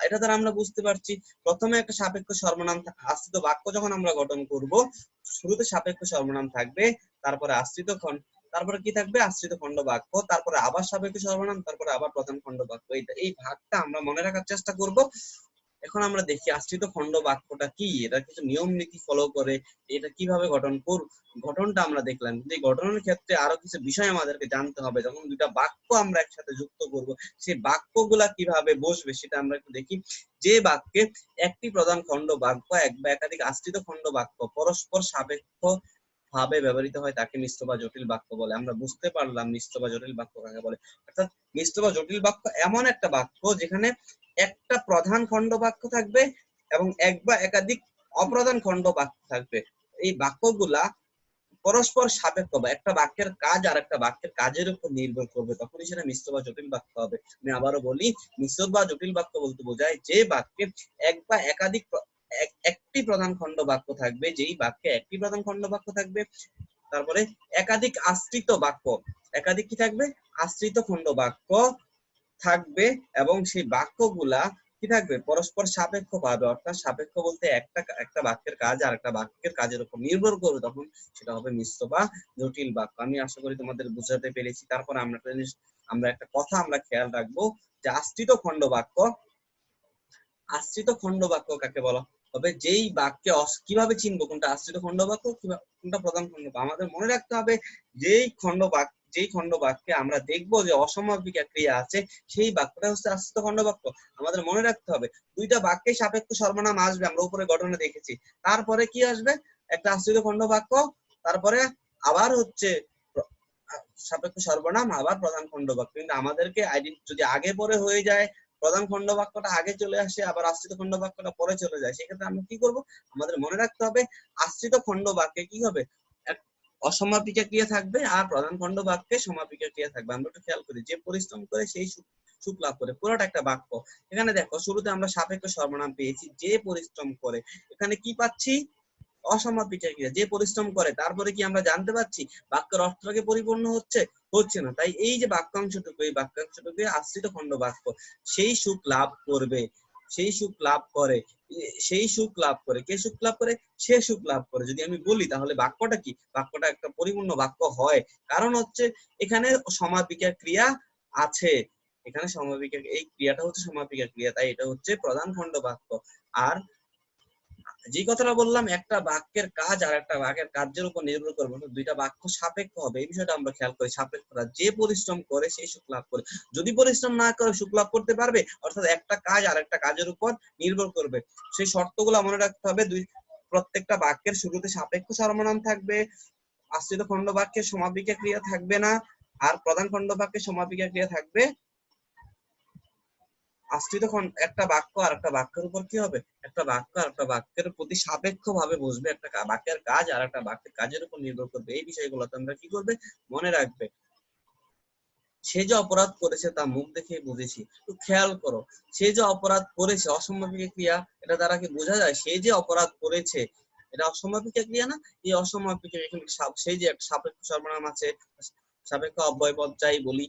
এটা দ্বারা আমরা বুঝতে পারছি প্রথমে একটা সাপেক্ষ সর্বনাম আশ্রিত বাক্য যখন আমরা গঠন করব, শুরুতে সাপেক্ষ সর্বনাম থাকবে, তারপরে আশ্রিত খণ্ড, তারপরে কি থাকবে আশ্রিত খণ্ড বাক্য, তারপরে আবার সাপেক্ষ সর্বনাম, তারপরে আবার প্রধান খণ্ড বাক্য। এই ভাগটা আমরা মনে রাখার চেষ্টা করব। এখন আমরা দেখি আশ্রিত খণ্ড বাক্যটা কি, এটা কিছু নিয়ম নীতি ফলো করে এটা কিভাবে গঠনটা আমরা দেখলাম। এই গঠনের ক্ষেত্রে আরো কিছু বিষয় আমাদেরকে জানতে হবে। যখন দুইটা বাক্য আমরা একসাথে যুক্ত করব, সেই বাক্যগুলা কিভাবে বসবে সেটা আমরা একটু দেখি। যে বাক্যে একটি প্রধান খণ্ড বাক্য এক বা একাধিক আশ্রিত খণ্ড বাক্য পরস্পর সাপেক্ষ ভাবে ব্যবহৃত হয় তাকে মিশ্র বা জটিল বাক্য বলে। আমরা বুঝতে পারলাম মিশ্র বা জটিল বাক্য কাকে বলে। অর্থাৎ মিশ্র বা জটিল বাক্য এমন একটা বাক্য যেখানে একটা প্রধান খণ্ড বাক্য থাকবে এবং এক বা একাধিক অপ্রধান খণ্ড বাক্য থাকবে। এই বাক্যগুলা পরস্পর সাপেক্ষ বা একটা বাক্যের কাজ আর একটা বাক্যের কাজের উপর নির্ভর করবে, তখনই সেটা মিশ্র বা জটিল বাক্য হবে। আমি আবারও বলি, মিশ্র বা জটিল বাক্য বলতে বোঝায় যে বাক্যে এক বা একাধিক একটি প্রধান খণ্ড বাক্য থাকবে, যেই বাক্যে একটি প্রধান খণ্ড বাক্য থাকবে, তারপরে একাধিক আশ্রিত বাক্য, একাধিক কি থাকবে আশ্রিত খণ্ড বাক্য থাকবে, এবং সেই বাক্যগুলা কি থাকবে পরস্পর সাপেক্ষ পাবে। অর্থাৎ সাপেক্ষ বলতে একটা বাক্যের কাজ আর একটা বাক্যের কাজের উপর নির্ভর করবে, তখন সেটা হবে মিশ্র বা জটিল বাক্য। আমি আশা করি তোমাদের বুঝাতে পেরেছি। তারপর আমরা একটা কথা আমরা খেয়াল রাখবো যে আশ্রিত খণ্ড বাক্য, আশ্রিত খণ্ড বাক্য কাকে বলা হবে, যেই বাক্যে কিভাবে চিনবো কোনটা আশ্রিত খণ্ড বাক্য কোনটা প্রধান খণ্ড বাক্য। আমাদের মনে রাখতে হবে যেই খণ্ড বাক্যে আমরা দেখবো যে অসমাপিকা ক্রিয়া আছে, সেই বাক্যটা হচ্ছে আশ্রিত খণ্ড বাক্য। আমাদের মনে রাখতে হবে দুইটা বাক্যে সাপেক্ষ সর্বনাম আসবে, আমরা উপরে গঠনে দেখেছি। তারপরে কি আসবে একটা আশ্রিত খণ্ড বাক্য, তারপরে আবার হচ্ছে সাপেক্ষ সর্বনাম, আবার প্রধান খণ্ড বাক্য। কিন্তু আমাদেরকে যদি আগে পরে হয়ে যায়, প্রধান খণ্ড বাক্যটা আগে চলে আসে আবার আশ্রিত খণ্ড বাক্যটা পরে চলে যায়, সেক্ষেত্রে আমরা কি করব, আমাদের মনে রাখতে হবে আশ্রিত খণ্ড বাক্যে কি হবে অসমাপিকা ক্রিয়া থাকবে আর প্রধান খণ্ড বাক্যে সমাপিকা ক্রিয়া থাকবে। আমরা একটু খেয়াল করি, যে পরিশ্রম করে সেই সুখ লাভ করে, পুরোটা একটা বাক্য। এখানে দেখো শুরুতে আমরা সাপেক্ষ সর্বনাম পেয়েছি, যে পরিশ্রম করে, এখানে কি পাচ্ছি অসমাপিকা ক্রিয়া, যে পরিশ্রম করে। তারপরে কি আমরা জানতে পারছি বাক্যের অর্থটাকে পরিপূর্ণ হচ্ছে না। তাই এই যে বাক্যাংশটুকু, এই বাক্যাংশটুকু আশ্রিত খণ্ড বাক্য, সেই সুখ লাভ করবে, সেই সুখ লাভ করে, সেই সুখ লাভ করে, কে সুখ লাভ করে, সে সুখ লাভ করে। যদি আমি বলি তাহলে বাক্যটা কি, বাক্যটা একটা পরিপূর্ণ বাক্য হয়, কারণ হচ্ছে এখানে সমাপিকা ক্রিয়া আছে। এখানে সমাপিকা, এই ক্রিয়াটা হচ্ছে সমাপিকা ক্রিয়া, তাই এটা হচ্ছে প্রধান খণ্ড বাক্য। আর যে কথাটা বললাম একটা বাক্যের কাজ আর একটা বাক্যের কাজের উপর নির্ভর করবে, দুইটা বাক্য সাপেক্ষ হবে, এই বিষয়টা আমরা খেয়াল করি। সাপেক্ষতা, যে পরিশ্রম করে সেই সুখ লাভ করে, যদি পরিশ্রম না করে সুখ লাভ করতে পারবে, অর্থাৎ একটা কাজ আর একটা কাজের উপর নির্ভর করবে। সেই শর্তগুলো মনে রাখতে হবে। প্রত্যেকটা বাক্যের শুরুতে সাপেক্ষ সর্বনাম থাকবে, আশ্রিত খণ্ড বাক্যের সমাপিকা ক্রিয়া থাকবে না, আর প্রধান খণ্ড বাক্যের সমাপিকা ক্রিয়া থাকবে। আশ্রিত একটা বাক্য আর একটা বাক্যের উপর কি হবে, একটা বাক্য আর একটা বাক্যের প্রতি সাপেক্ষ ভাবে বসবে, একটা বাক্যের কাজ আর একটা বাক্যের কাজের উপর নির্ভর করবে। এই বিষয়গুলো তোমরা কি করবে, মনে রাখবে। সে যে অপরাধ করেছে তা মুখ দেখে বুঝেছি। তো খেয়াল করো, সে যে অপরাধ করেছে, অসমাপিকা ক্রিয়া, এটা দ্বারা কি বোঝা যায় সে যে অপরাধ করেছে, এটা অসমাপিকা ক্রিয়া না? এই অসমাপিকা, এখানে সেই যে একটা সাপেক্ষ সর্বনাম আছে, সাপেক্ষ অব্যয়পদ যাই বলি,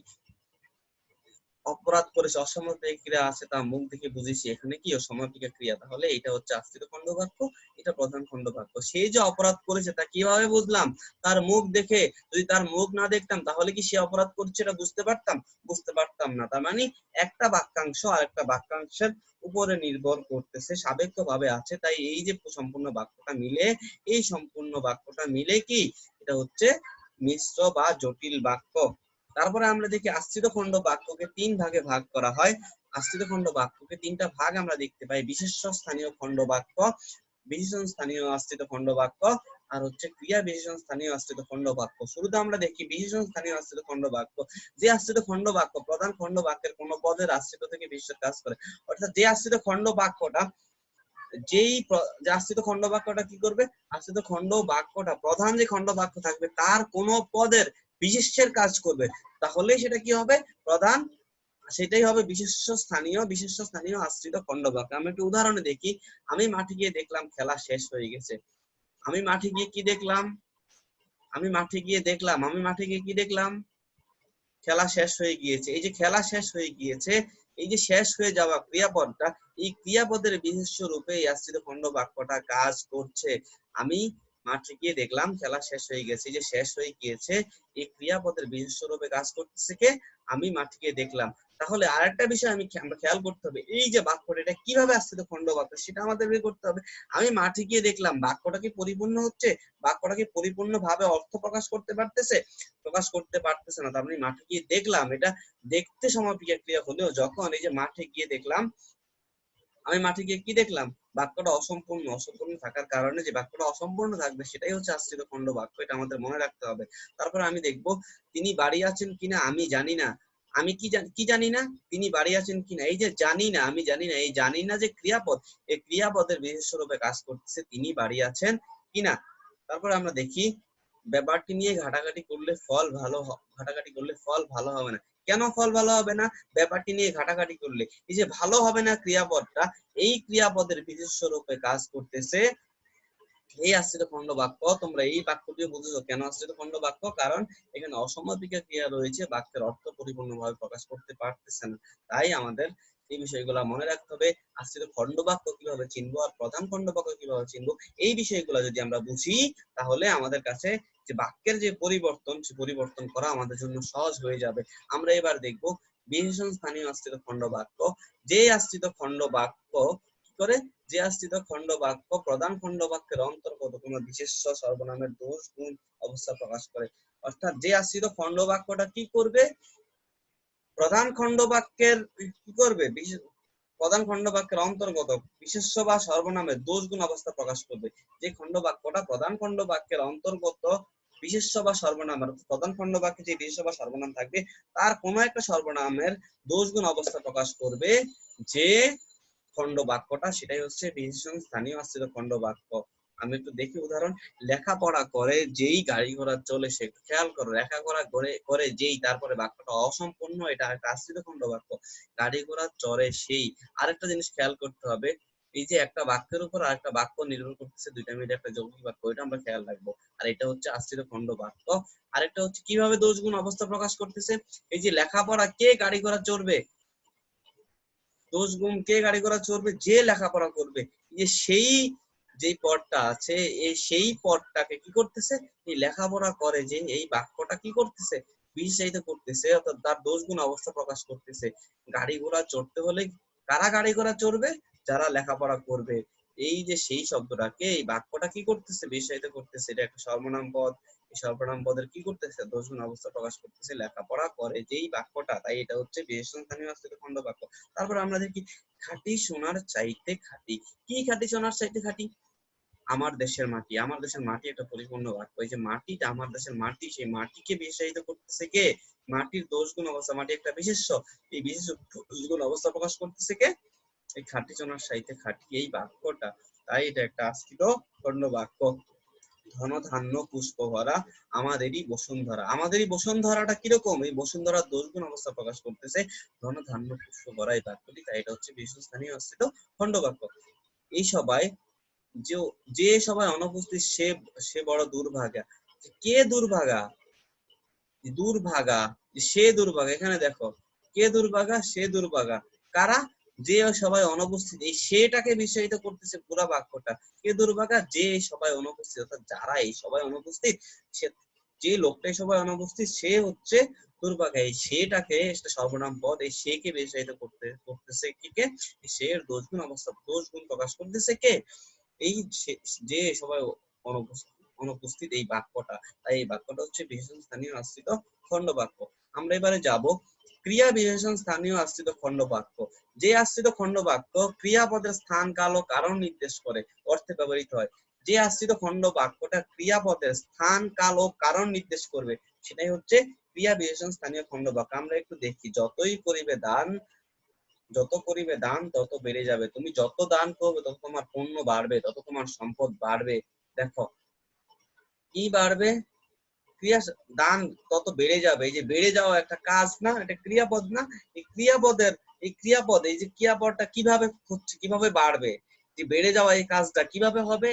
অপরাধ করেছে, অসমাপিকা ক্রিয়া আছে, তা মুখ দেখে বুঝেছি, এখানে কি সমাপিকা ক্রিয়া। তাহলে এটা হচ্ছে আশ্রিত খণ্ড বাক্য, এটা প্রধান খণ্ড বাক্য। সে যে অপরাধ করেছে তা কিভাবে বুঝলাম, তার মুখ দেখে। যদি তার মুখ না দেখতাম তাহলে কি সে অপরাধ করছে এটা বুঝতে পারতাম না। তার মানে একটা বাক্যাংশ আর একটা বাক্যাংশের উপরে নির্ভর করতেছে, সাপেক্ষ ভাবে আছে। তাই এই যে সম্পূর্ণ বাক্যটা মিলে, এই সম্পূর্ণ বাক্যটা মিলে কি এটা হচ্ছে মিশ্র বা জটিল বাক্য। তারপরে আমরা দেখি আশ্রিত খণ্ড বাক্যকে তিন ভাগে ভাগ করা হয়। আশ্রিত খণ্ড বাক্যকে তিনটা ভাগ আমরা দেখতে পাই, বিশেষ্য স্থানীয় খণ্ড বাক্য, বিশেষণ স্থানীয় আশ্রিত খণ্ড বাক্য, আর হচ্ছে ক্রিয়া বিশেষণ স্থানীয় আশ্রিত খণ্ড বাক্য। শুরুতে আমরা দেখি বিশেষণ স্থানীয় আশ্রিত খণ্ড বাক্য। যে আশ্রিত খণ্ড বাক্য প্রধান খণ্ড বাক্যের কোন পদের আশ্রিত থেকে বিশেষ কাজ করে, অর্থাৎ যে আশ্রিত খণ্ড বাক্যটা আশ্রিত খণ্ড বাক্যটা কি করবে, আশ্রিত খণ্ড বাক্যটা প্রধান যে খণ্ড বাক্য থাকবে তার কোন পদের বিশেষ্যের কাজ করবে, তাহলে সেটা কি হবে প্রধান, সেটাই হবে বিশেষ্য স্থানীয় আশ্রিত খণ্ড বাক্য। আমি একটু উদাহরণে দেখি। আমি মাঠে গিয়ে দেখলাম খেলা শেষ হয়ে গেছে। আমি মাঠে গিয়ে কি দেখলাম? আমি মাঠে গিয়ে কি দেখলাম? খেলা শেষ হয়ে গিয়েছে। এই যে খেলা শেষ হয়ে গিয়েছে, এই যে শেষ হয়ে যাওয়া ক্রিয়াপদটা, এই ক্রিয়াপদের বিশেষ্য রূপে এই আশ্রিত খণ্ড বাক্যটা কাজ করছে। আমি মাঠে গিয়ে দেখলাম খেলা শেষ হয়ে গেছে। এই যে শেষ হয়ে গিয়েছে, এই ক্রিয়াপদের বিশেষ্য রূপে কাজ করতেছে কে? আমি মাঠে গিয়ে দেখলাম। তাহলে আরেকটা বিষয় আমরা খেয়াল করতে হবে, এই যে বাক্যটা এটা কিভাবে আশ্রিত খণ্ড বাক্য সেটা আমাদের বের করতে হবে। আমি মাঠে গিয়ে দেখলাম, বাক্যটা কি পরিপূর্ণ হচ্ছে? বাক্যটা কি পরিপূর্ণ ভাবে অর্থ প্রকাশ করতে পারতেছে? প্রকাশ করতে পারতেছে না। তার মানে মাঠে গিয়ে দেখলাম, এটা দেখতে সমাপিকা ক্রিয়া হলেও যখন এই যে মাঠে গিয়ে দেখলাম, আমি মাঠে গিয়ে কি দেখলাম? বাক্যটা অসম্পূর্ণ থাকার কারণে যে বাক্যটা অসম্পূর্ণ থাকবে সেটাই হচ্ছে আশ্রিত খণ্ড বাক্য। এটা আমাদের মনে রাখতে হবে। তারপরে আমি দেখব, তিনি বাড়ি আছেন কিনা আমি জানি না। আমি কি জানি না? তিনি বাড়ি আছেন কিনা। এই যে জানি না, আমি জানি না, এই জানি না যে ক্রিয়াপদ, এই ক্রিয়াপদের বিশেষ্য রূপে কাজ করতেছে তিনি বাড়ি আছেন কিনা। তারপরে আমরা দেখি, ব্যাপারটি নিয়ে ঘাটাঘাটি করলে ফল ভালো হবে না। কেন ফল ভালো হবে না? ব্যাপারটি নিয়ে ঘাটাঘাটি করলে, এই যে ভালো হবে না ক্রিয়াপদটা, এই ক্রিয়াপদের বিশেষ্য রূপে কাজ করতেছে এই আশ্রিত খণ্ড বাক্য। তোমরা এই বাক্যটি বুঝেছো কেন আশ্রিত খণ্ড বাক্য? কারণ এখানে অসমাপিকা ক্রিয়া রয়েছে, বাক্যের অর্থ পরিপূর্ণভাবে প্রকাশ করতে পারতেছে না। তাই আমাদের এই বিষয়গুলো মনে রাখতে হবে। আশ্রিত খণ্ড বাক্য কিভাবে চিনবো আর প্রধান খণ্ড বাক্য কিভাবে চিনবো, এই বিষয়গুলো যদি আমরা বুঝি তাহলে আমাদের কাছে যে বাক্যের যে পরিবর্তন, সে পরিবর্তন করা আমাদের জন্য সহজ হয়ে যাবে। আমরা এবার দেখব বিশেষণ স্থানীয় আশ্রিত খণ্ড বাক্য। যে আশ্রিত খণ্ড বাক্য কি করে? যে আশ্রিত খণ্ড বাক্য প্রধান খণ্ড বাক্যের অন্তর্গত কোন বিশেষ্য সর্বনামের দোষ গুণ অবস্থা প্রকাশ করে। অর্থাৎ যে আশ্রিত খণ্ড বাক্যটা কি করবে? প্রধান খণ্ড বাক্যের কি করবে? প্রধান খণ্ড বাক্যের অন্তর্গত বিশেষ্য বা সর্বনামের দোষ গুণ অবস্থা প্রকাশ করবে। যে খণ্ড বাক্যটা প্রধান খণ্ড বাক্যের অন্তর্গত বিশেষ্য বা সর্বনাম, প্রধান খণ্ড বাক্যে যে বিশেষ্য বা সর্বনাম থাকবে তার কোন একটা সর্বনামের দোষ গুণ অবস্থা প্রকাশ করবে যে খণ্ড বাক্যটা, সেটাই হচ্ছে বিশেষণ স্থানীয় আশ্রিত খণ্ড বাক্য। আমি একটু দেখি উদাহরণ। লেখাপড়া করে যেই গাড়ি ঘোড়া চলে, সে খেয়াল করো, লেখাপড়া করে যেই, তারপরে বাক্যটা অসম্পূর্ণ, এটা একটা আশ্রিত খণ্ড বাক্য। গাড়ি ঘোড়া চড়ে সেই। আরেকটা জিনিস খেয়াল করতে হবে, এই যে একটা বাক্যের উপর আরেকটা বাক্য নির্ভর করতেছে, দুইটা মিলে একটা যৌগিক বাক্য, এটা আমরা খেয়াল রাখবো। আর এটা হচ্ছে আশ্রিত খণ্ড বাক্য। আরেকটা হচ্ছে কিভাবে দোষ গুণ অবস্থা প্রকাশ করতেছে, এই যে লেখাপড়া কে গাড়ি ঘোড়া চড়বে, দোষ গুণ কে গাড়ি ঘোড়া চড়বে? যে লেখাপড়া করবে। যে সেই যে পদটা আছে, এই সেই পদটাকে কি করতেছে? এই লেখাপড়া করে যে এই বাক্যটা কি করতেছে? বিশেষায়িত করতেছে, অর্থাৎ তার দোষ গুণ অবস্থা প্রকাশ করতেছে। গাড়ি ঘোড়া চড়তে হলে কারা গাড়ি ঘোড়া চড়বে? যারা লেখাপড়া করবে। এই যে সেই শব্দটাকে, এই বাক্যটা কি করতেছে? বিশেষায়িত করতেছে। এটা একটা সর্বনাম পদ। এই সর্বনাম পদের কি করতেছে? দোষ গুণ অবস্থা প্রকাশ করতেছে, লেখাপড়া করে যেই বাক্যটা। তাই এটা হচ্ছে বিশেষণ স্থানীয় আশ্রিত খণ্ড বাক্য। তারপর আমরা দেখি, খাঁটি সোনার চাইতে খাঁটি। কি খাঁটি সোনার চাইতে খাঁটি? আমার দেশের মাটি। আমার দেশের মাটি একটা পরিপূর্ণ বাক্য। এই যে মাটিটা, আমার দেশের মাটি, সেই মাটিকে বিশেষায়িত করতেছে কে? মাটির দোষ গুণ অবস্থা, মাটি একটা বিশেষ্য, এই বিশেষ্য দোষ গুণ অবস্থা প্রকাশ করতেছে কে? এই খাঁটি সোনার চাইতে খাঁটি, এই বাক্যটা। তাই এটা একটা আশ্রিত খণ্ড বাক্য। ধন ধান্য পুষ্প ভরা আমাদেরই বসুন্ধরা। আমাদেরই বসুন্ধরাটা কিরকম? এই বসুন্ধরার দোষ গুণ অবস্থা প্রকাশ করতেছে ধন ধান্য পুষ্প ভরা এই বাক্যটি। তাই এটা হচ্ছে বিশেষ স্থানীয় আশ্রিত খণ্ড বাক্য। এই সবাই যে যে সবাই অনুপস্থিত সে সে বড় দুর্ভাগা। কে দুর্ভাগা? দুর্ভাগা, সে দুর্ভাগা। এখানে দেখো, কে দুর্ভাগা? সে দুর্ভাগা। কারা? যে সবাই অনুপস্থিত, এই সেটাকে বিষয়িত করতেছে পুরা বাক্যটা। কে দুর্ভাগা? যে সবাই অনুপস্থিত, অর্থাৎ যারা এই সবাই অনুপস্থিত, সে যে লোকটাই সবাই অনুপস্থিত সে হচ্ছে দুর্ভাগা। এই সেটাকে, সেটা সর্বনাম পদ, এই সেকে বিষয়িত করতেছে কে? সে এর দোষ গুণ অবস্থা, দোষ গুণ প্রকাশ করতেছে কে? এই যে সবাই অনুপস্থিত এই বাক্যটা। তাই এই বাক্যটা হচ্ছে বিশেষণ স্থানীয় আশ্রিত খণ্ড বাক্য। আমরা এবারে যাব ক্রিয়া বিশেষণ স্থানীয় আশ্রিত খণ্ড বাক্য। যে আশ্রিত খণ্ড বাক্য ক্রিয়াপদের স্থান কাল ও কারণ নির্দেশ করে অর্থে ব্যবহৃত হয়। যে আশ্রিত খণ্ড বাক্যটা ক্রিয়াপদের স্থান কাল ও কারণ নির্দেশ করবে সেটাই হচ্ছে ক্রিয়া বিশেষণ স্থানীয় খণ্ড বাক্য। আমরা একটু দেখি, যত করিবে দান তত বেড়ে যাবে। তুমি যত দান করবে তত তোমার পুণ্য বাড়বে, তত তোমার সম্পদ বাড়বে। দেখো, কি বাড়বে? ক্রিয়া, দান তত বেড়ে যাবে। এই যে বেড়ে যাওয়া একটা কাজ না, এটা ক্রিয়াপদ না? এই ক্রিয়াপদের, এই ক্রিয়াপদ, এই যে ক্রিয়াপদটা কিভাবে হচ্ছে, কিভাবে বাড়বে? যে বেড়ে যাওয়া এই কাজটা কিভাবে হবে?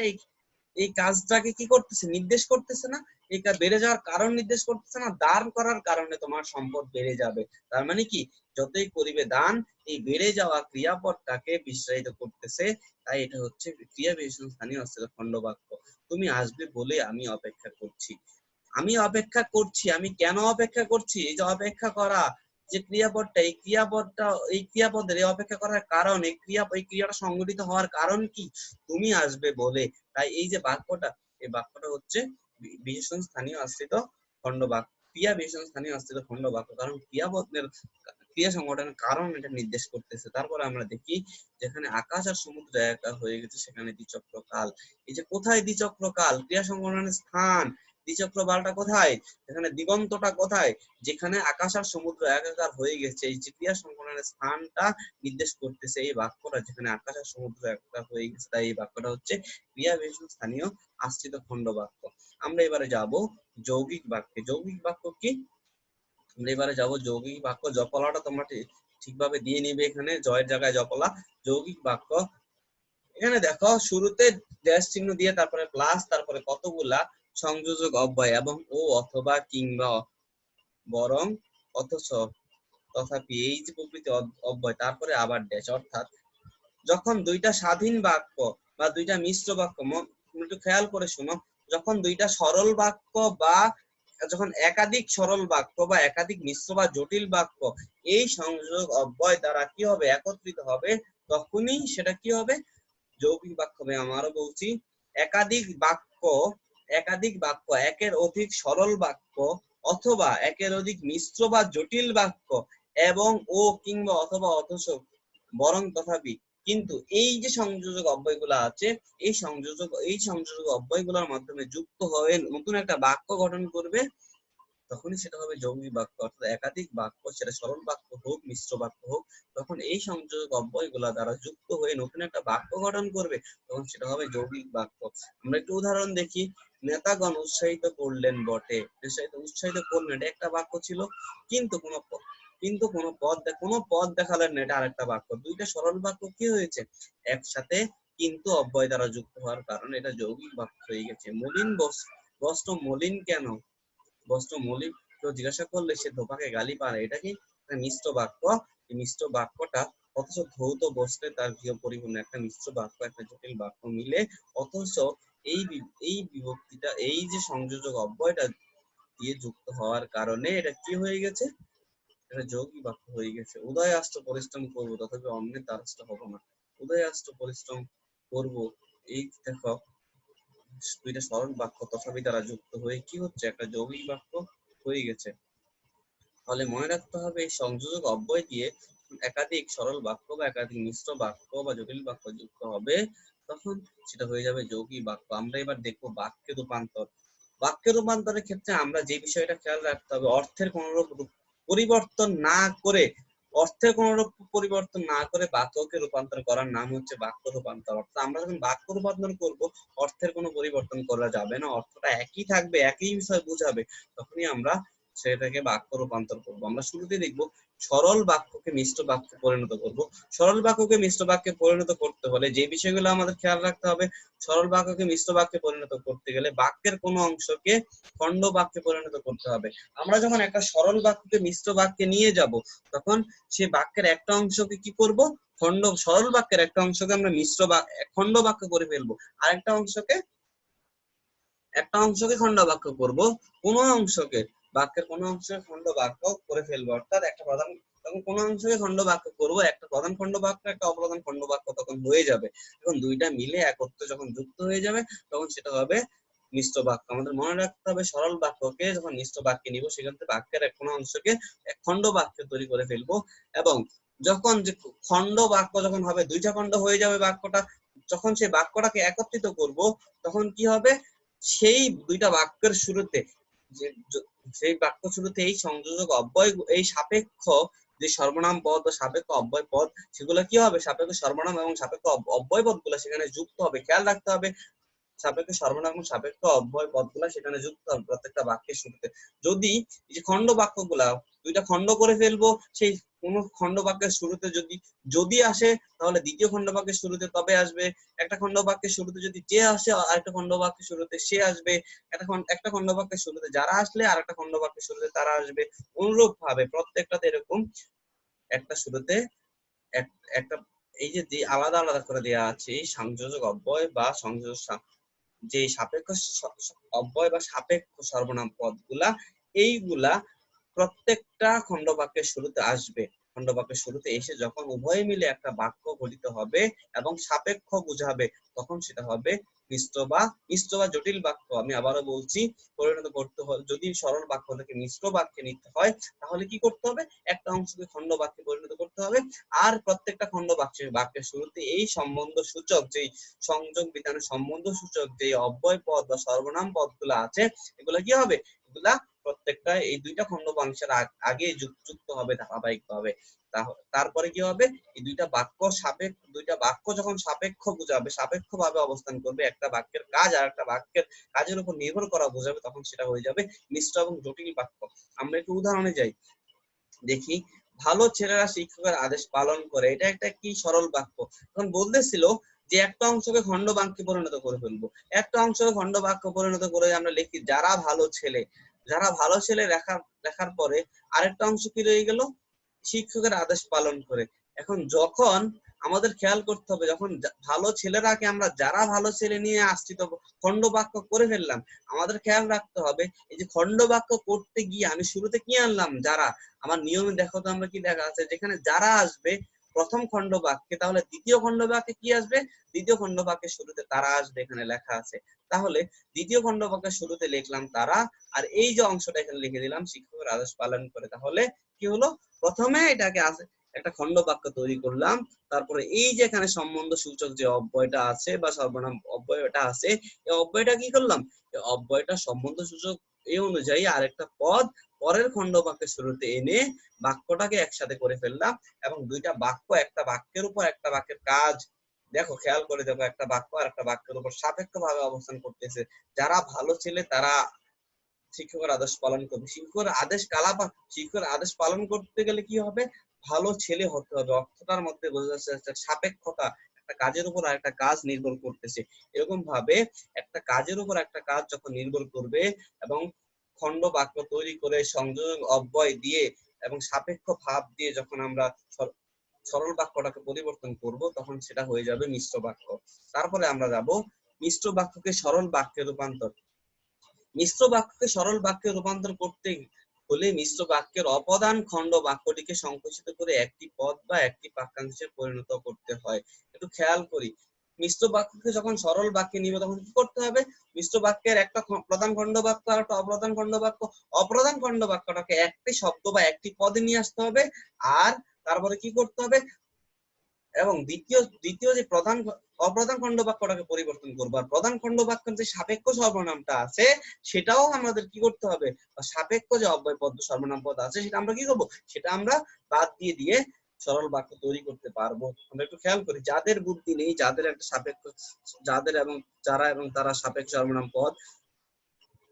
এই কাজটাকে কি করতেছে, নির্দেশ করতেছে না? এই বেড়ে যাওয়ার কারণ নির্দেশ করতেছে না? দান করার কারণে তোমার সম্পদ বেড়ে যাবে। তার মানে কি, যতই করিবে দান, এই বেড়ে যাওয়া ক্রিয়াপদটাকে বিশ্বায়িত করতেছে। তাই এটা হচ্ছে ক্রিয়া বিশেষণ স্থানীয় অস্থায়ী খণ্ডবাক্য। তুমি আসবে বলে আমি অপেক্ষা করছি। আমি অপেক্ষা করছি, আমি কেন অপেক্ষা করছি? এই যে অপেক্ষা করা যে ক্রিয়াপদটা, এই ক্রিয়াপদের এই অপেক্ষা করার কারণ, এই ক্রিয়াটা সংঘটিত হওয়ার কারণ কি? তুমি আসবে বলে। তাই এই যে বাক্যটা, এই বাক্যটা হচ্ছে বিশেষণ স্থানীয় আশ্রিত খণ্ডবাক্য, ক্রিয়া বিশেষণ স্থানীয় আশ্রিত খণ্ডবাক্য। কারণ ক্রিয়াপদের ক্রিয়া সংগঠনের কারণ এটা নির্দেশ করতেছে। তারপরে আমরা দেখি, যেখানে আকাশ আর সমুদ্র একা হয়ে গেছে সেখানে দ্বিচক্র কাল। এই যে কোথায় দ্বিচক্র কাল? ক্রিয়া সংগঠনের স্থান। দ্বিচক্র বালটা কোথায়? এখানে দিগন্তটা কোথায়? যেখানে আকাশ আর সমুদ্র একাকার হয়ে গেছে, এই যে ক্রিয়া সংগঠনের স্থানটা নির্দেশ করতেছে এই বাক্যটা, যেখানে আকাশ আর সমুদ্র একাকার হয়ে গেছে। তাই এই বাক্যটা হচ্ছে ক্রিয়া বিশেষণ স্থানীয় আশ্রিত খণ্ড বাক্য। আমরা এবারে যাব যৌগিক বাক্যে। যৌগিক বাক্য কি? আমরা এবারে যাব যৌগিক বাক্য। জপলাটা তোমরা ঠিকভাবে দিয়ে নিবে, এখানে জয়ের জায়গায় জপলা। যৌগিক বাক্য, এখানে দেখো শুরুতে ড্যাশ চিহ্ন দিয়ে তারপরে প্লাস, তারপরে কতগুলা সংযোজক অব্যয় এবং ও অথবা কিংবা বরং অথচ তথাপি এই যে প্রকৃতি অব্যয়, তারপরে আবার ড্যাশ। অর্থাৎ যখন দুইটা স্বাধীন বাক্য বা দুইটা মিশ্র বাক্য, একটু খেয়াল করে শোনো, যখন দুইটা সরল বাক্য বা যখন একাধিক সরল বাক্য বা একাধিক মিশ্র বা জটিল বাক্য এই সংযোজক অব্যয় দ্বারা কি হবে, একত্রিত হবে, তখনই সেটা কি হবে, যৌগিক বাক্য হবে। আমারও বলছি, একাধিক বাক্য একের অধিক সরল বাক্য অথবা একের অধিক মিশ্র বা জটিল বাক্য এবং ও কিংবা অথবা অথচ বরং তথাপি কিন্তু এই যে সংযোজক অব্যয়গুলো আছে, এই সংযোজক অব্যয়গুলোর মাধ্যমে যুক্ত হয়ে নতুন একটা বাক্য গঠন করবে, তখনই সেটা হবে যৌগিক বাক্য। অর্থাৎ একাধিক বাক্য, সেটা সরল বাক্য হোক মিশ্র বাক্য হোক, তখন এই সংযোজক অব্যয়গুলা দ্বারা যুক্ত হয়ে নতুন একটা বাক্য গঠন করবে, তখন সেটা হবে যৌগিক বাক্য। আমরা একটু উদাহরণ দেখি। নেতাগণ উৎসাহিত করলেন বটে, উৎসাহিত করলেন, এটা একটা বাক্য ছিল, কিন্তু কোনো পদ দেখালেন না, এটা আরেকটা বাক্য। দুইটা সরল বাক্য কি হয়েছে, একসাথে কিন্তু অব্যয় দ্বারা যুক্ত হওয়ার কারণে এটা যৌগিক বাক্য হয়ে গেছে। মলিন বস্ত্র মলিন কেন? বস্ত্র মলিন, কেউ জিজ্ঞাসা করলে সে ধোপাকে গালি পারে, এটা কি একটা মিশ্র বাক্য। এই মিশ্র বাক্যটা অথচ ধৌত বস্ত্রে তার গৃহ পরিপূর্ণ, একটা মিশ্র বাক্য একটা জটিল বাক্য মিলে, অথচ এই বিভক্তিটা, এই যে সংযোজক অব্যয়টা দিয়ে যুক্ত হওয়ার কারণে এটা কি হয়ে গেছে, এটা যৌগিক বাক্য হয়ে গেছে। উদয় আষ্ট পরিশ্রম করবো তথাপি অন্যের দ্বারস্থ হবো না। উদয় আষ্ট পরিশ্রম করবো, এই দেখো দুইটা সরল বাক্য তথাপি তারা যুক্ত হয়ে কি হচ্ছে, একটা যৌগিক বাক্য হয়ে গেছে। তাহলে মনে রাখতে হবে, এই সংযোজক অব্যয় দিয়ে একাধিক সরল বাক্য বা একাধিক মিশ্র বাক্য বা জটিল বাক্য যুক্ত হবে, তখন সেটা হয়ে যাবে যৌগিক বাক্য। আমরা এবার দেখবো বাক্যে রূপান্তর। বাক্যে রূপান্তরের ক্ষেত্রে আমরা যে বিষয়টা খেয়াল রাখতে হবে, পরিবর্তন না করে পরিবর্তন না করে বাক্যকে রূপান্তর করার নাম হচ্ছে বাক্য রূপান্তর। অর্থাৎ আমরা যখন বাক্য রূপান্তর করব, অর্থের কোনো পরিবর্তন করা যাবে না, অর্থটা একই থাকবে, একই বিষয় বোঝাবে, তখনই আমরা সেটাকে বাক্য রূপান্তর করব। আমরা শুরুতে দেখব সরল বাক্যকে মিশ্র বাক্যে পরিণত করব। সরল বাক্যকে মিশ্র বাক্যে পরিণত করতে হলে যে বিষয়গুলো আমাদের খেয়াল রাখতে হবে, সরল বাক্যকে মিশ্র বাক্যে পরিণত করতে গেলে বাক্যের কোনো অংশকে খণ্ড বাক্যে পরিণত করতে হবে। আমরা যখন একটা সরল বাক্যকে মিশ্র বাক্যে নিয়ে যাব, তখন সেই বাক্যের একটা অংশকে কি করব, সরল বাক্যের একটা অংশকে আমরা খণ্ড বাক্য করে ফেলবো, আর একটা অংশকে খণ্ড বাক্য করব, বাক্যের কোনো অংশকে খণ্ড বাক্য করে ফেলবো। অর্থাৎ তখন কোনো অংশকে খণ্ড বাক্য করব, একটা প্রধান খণ্ড বাক্য একটা অপ্রধান খণ্ড বাক্য তখন হয়ে যাবে। এখন দুইটা মিলে একত্রে যখন যুক্ত হয়ে যাবে, তখন সেটা হবে মিশ্র বাক্য। আমাদের মনে রাখতে হবে, সরল বাক্যকে যখন মিশ্র বাক্যে নিব, সেখান থেকে বাক্যের কোনো অংশকে এক খণ্ড বাক্য তৈরি করে ফেলবো, এবং যখন যে খণ্ড বাক্য যখন হবে, দুইটা খণ্ড হয়ে যাবে বাক্যটা, যখন সেই বাক্যটাকে একত্রিত করব, তখন কি হবে, সেই দুইটা বাক্যের শুরুতে সেই বাক্য শুরুতে এই সংযোজক অব্যয়, এই সাপেক্ষ যে সর্বনাম পদ ও সাপেক্ষ অব্যয় পদ, সেগুলো কি হবে, সাপেক্ষ সর্বনাম এবং সাপেক্ষ অব্যয় পদ গুলা সেখানে যুক্ত হবে। খেয়াল রাখতে হবে, সাপেক্ষ সর্বনাম এবং সাপেক্ষ অব্যয় পদগুলা সেখানে যুক্ত হবে প্রত্যেকটা বাক্যের শুরুতে। যদি এই যে খণ্ড বাক্যগুলা দুইটা খণ্ড করে ফেলবো, সেই কোন খণ্ড বাক্যের শুরুতে যদি আসে তাহলে দ্বিতীয় খণ্ড বাক্যের শুরুতে তবে আসবে, একটা খণ্ড বাক্যের শুরুতে যদি যে আসে আরেকটা খণ্ড বাক্যের শুরুতে সে আসবে, একটা খণ্ড বাক্যের শুরুতে যারা আসলে আরেকটা খণ্ড বাক্যের শুরুতে তারা আসবে। অনুরূপ ভাবে প্রত্যেকটাতে এরকম একটা শুরুতে একটা এই যে আলাদা আলাদা করে দেওয়া আছে সংযোজক অব্যয় বা সংযোজক যে সাপেক্ষ অব্যয় বা সাপেক্ষ সর্বনাম পদগুলা, এইগুলা প্রত্যেকটা খণ্ড বাক্যের শুরুতে আসবে। খণ্ড বাক্যের শুরুতে এসে যখন উভয় মিলে একটা বাক্য গঠিত হবে এবং সাপেক্ষ বুঝাবে, তখন সেটা হবে মিশ্র বা জটিল বাক্য। আমি আবারও বলছি, পরিণত করতে হয় যদি সরল বাক্য থেকে মিশ্র বাক্যে নিতে হয় তাহলে কি করতে হবে, একটা অংশকে খণ্ড বাক্যে পরিণত করতে হবে। আর প্রত্যেকটা খণ্ড বাক্যের শুরুতে এই সম্বন্ধ সূচক যেই সংযোগ বিধানের সম্বন্ধ সূচক যে অব্যয় পদ বা সর্বনাম পদগুলো আছে, এগুলা কি হবে, এগুলা প্রত্যেকটা এই দুইটা খণ্ড বাক্যের আগে যুক্ত হবে ধারাবাহিকভাবে। তারপরে কি হবে, এই দুইটা বাক্য যখন সাপেক্ষ বুঝাবে, সাপেক্ষ ভাবে অবস্থান করবে, একটা বাক্যের কাজ আর একটা বাক্যের কাজের উপর নির্ভর করা বোঝাবে, তখন সেটা হয়ে যাবে মিশ্র এবং জটিল বাক্য। আমরা একটু উদাহরণে যাই, দেখি ভালো ছেলেরা শিক্ষকের আদেশ পালন করে, এটা একটা কি সরল বাক্য। এখন বলতেছিল যে একটা অংশকে খণ্ড বাক্যে পরিণত করে ফেলবো, একটা অংশকে খণ্ড বাক্য পরিণত করে আমরা লিখি যারা ভালো ছেলে। লেখার পরে আরেকটা অংশ কি রয়ে গেল, শিক্ষকের আদেশ পালন করে। এখন যখন আমাদের খেয়াল করতে হবে, যখন ভালো ছেলেরাকে আমরা যারা ভালো ছেলে নিয়ে আশ্রিত খণ্ড বাক্য করে ফেললাম, আমাদের খেয়াল রাখতে হবে এই যে খণ্ড বাক্য করতে গিয়ে আমি শুরুতে কি আনলাম, যারা। আমার নিয়মে দেখো তো আমরা কি দেখা আছে, যেখানে যারা আসবে প্রথম খণ্ড বাক্যে, তাহলে দ্বিতীয় খণ্ড বাক্যে কি আসবে, দ্বিতীয় খণ্ড বাক্যের শুরুতে তারা আসবে, এখানে লেখা আছে। তাহলে দ্বিতীয় খণ্ড বাক্যের শুরুতে লিখলাম তারা, আর এই যে অংশটা এখানে লিখে দিলাম শিক্ষকের আদেশ পালন করে। তাহলে কি হলো, প্রথমে এটাকে একটা খণ্ড বাক্য তৈরি করলাম, তারপরে এই যে এখানে সম্বন্ধ সূচক যে অব্যয়টা আছে বা সর্বনাম অব্যয়টা আছে, এই অব্যয়টা কি করলাম, এই অব্যয়টা সম্বন্ধ সূচক এই অনুযায়ী আরেকটা পদ পরের খণ্ড বাক্যের শুরুতে এনে বাক্যটাকে একসাথে করে ফেললাম। এবং দুইটা বাক্য, একটা বাক্যের উপর একটা বাক্যের কাজ, দেখো খেয়াল করে দেখো, একটা বাক্য আর একটা বাক্যের উপর সাপেক্ষ ভাবে অবস্থান করতেছে। যারা ভালো ছেলে তারা শিক্ষকের আদেশ পালন করবে, শিক্ষকের আদেশ পালন করতে গেলে কি হবে, ভালো ছেলে হতে হবে। অর্থটার মধ্যে বোঝা যাচ্ছে সাপেক্ষতা, একটা কাজের উপর আরেকটা কাজ নির্ভর করতেছে। এরকম ভাবে একটা কাজের উপর একটা কাজ যখন নির্ভর করবে এবং খণ্ড বাক্য তৈরি করে সংযোজন অব্যয় দিয়ে এবং সাপেক্ষ ভাব দিয়ে যখন আমরা সরল বাক্যটাকে পরিবর্তন করব, তখন সেটা হয়ে যাবে মিশ্র বাক্য। তারপরে আমরা যাব মিশ্র বাক্যকে সরল বাক্যে রূপান্তর। মিশ্র বাক্যকে সরল বাক্যে রূপান্তর করতে হলে মিশ্র বাক্যের অপদান খণ্ড বাক্যটিকে সংকুচিত করে একটি পদ বা একটি বাক্যাংশে পরিণত করতে হয়। একটু খেয়াল করি, মিশ্র বাক্যকে যখন সরল বাক্যে নিব তখন কি করতে হবে, মিশ্র বাক্যের একটা প্রধান খণ্ড বাক্য আর একটা অপ্রধান খণ্ড বাক্য, অপ্রধান খণ্ড বাক্যটাকে একটি শব্দ বা একটি পদে নিয়ে আসতে হবে। আর তারপরে কি করতে হবে, এবং দ্বিতীয় যে অপ্রধান খণ্ড বাক্যটাকে পরিবর্তন করবো, আর প্রধান খণ্ড বাক্যের যে সাপেক্ষ সর্বনামটা আছে সেটাও আমাদের কি করতে হবে, সাপেক্ষ যে অব্যয় পদ সর্বনাম পদ আছে সেটা আমরা কি করবো, সেটা আমরা বাদ দিয়ে সরল বাক্য তৈরি করতে পারবো। আমরা একটু খেয়াল করি, যাদের বুদ্ধি নেই, যাদের একটা সাপেক্ষ, যারা এবং তারা সাপেক্ষ সর্বনাম পদ,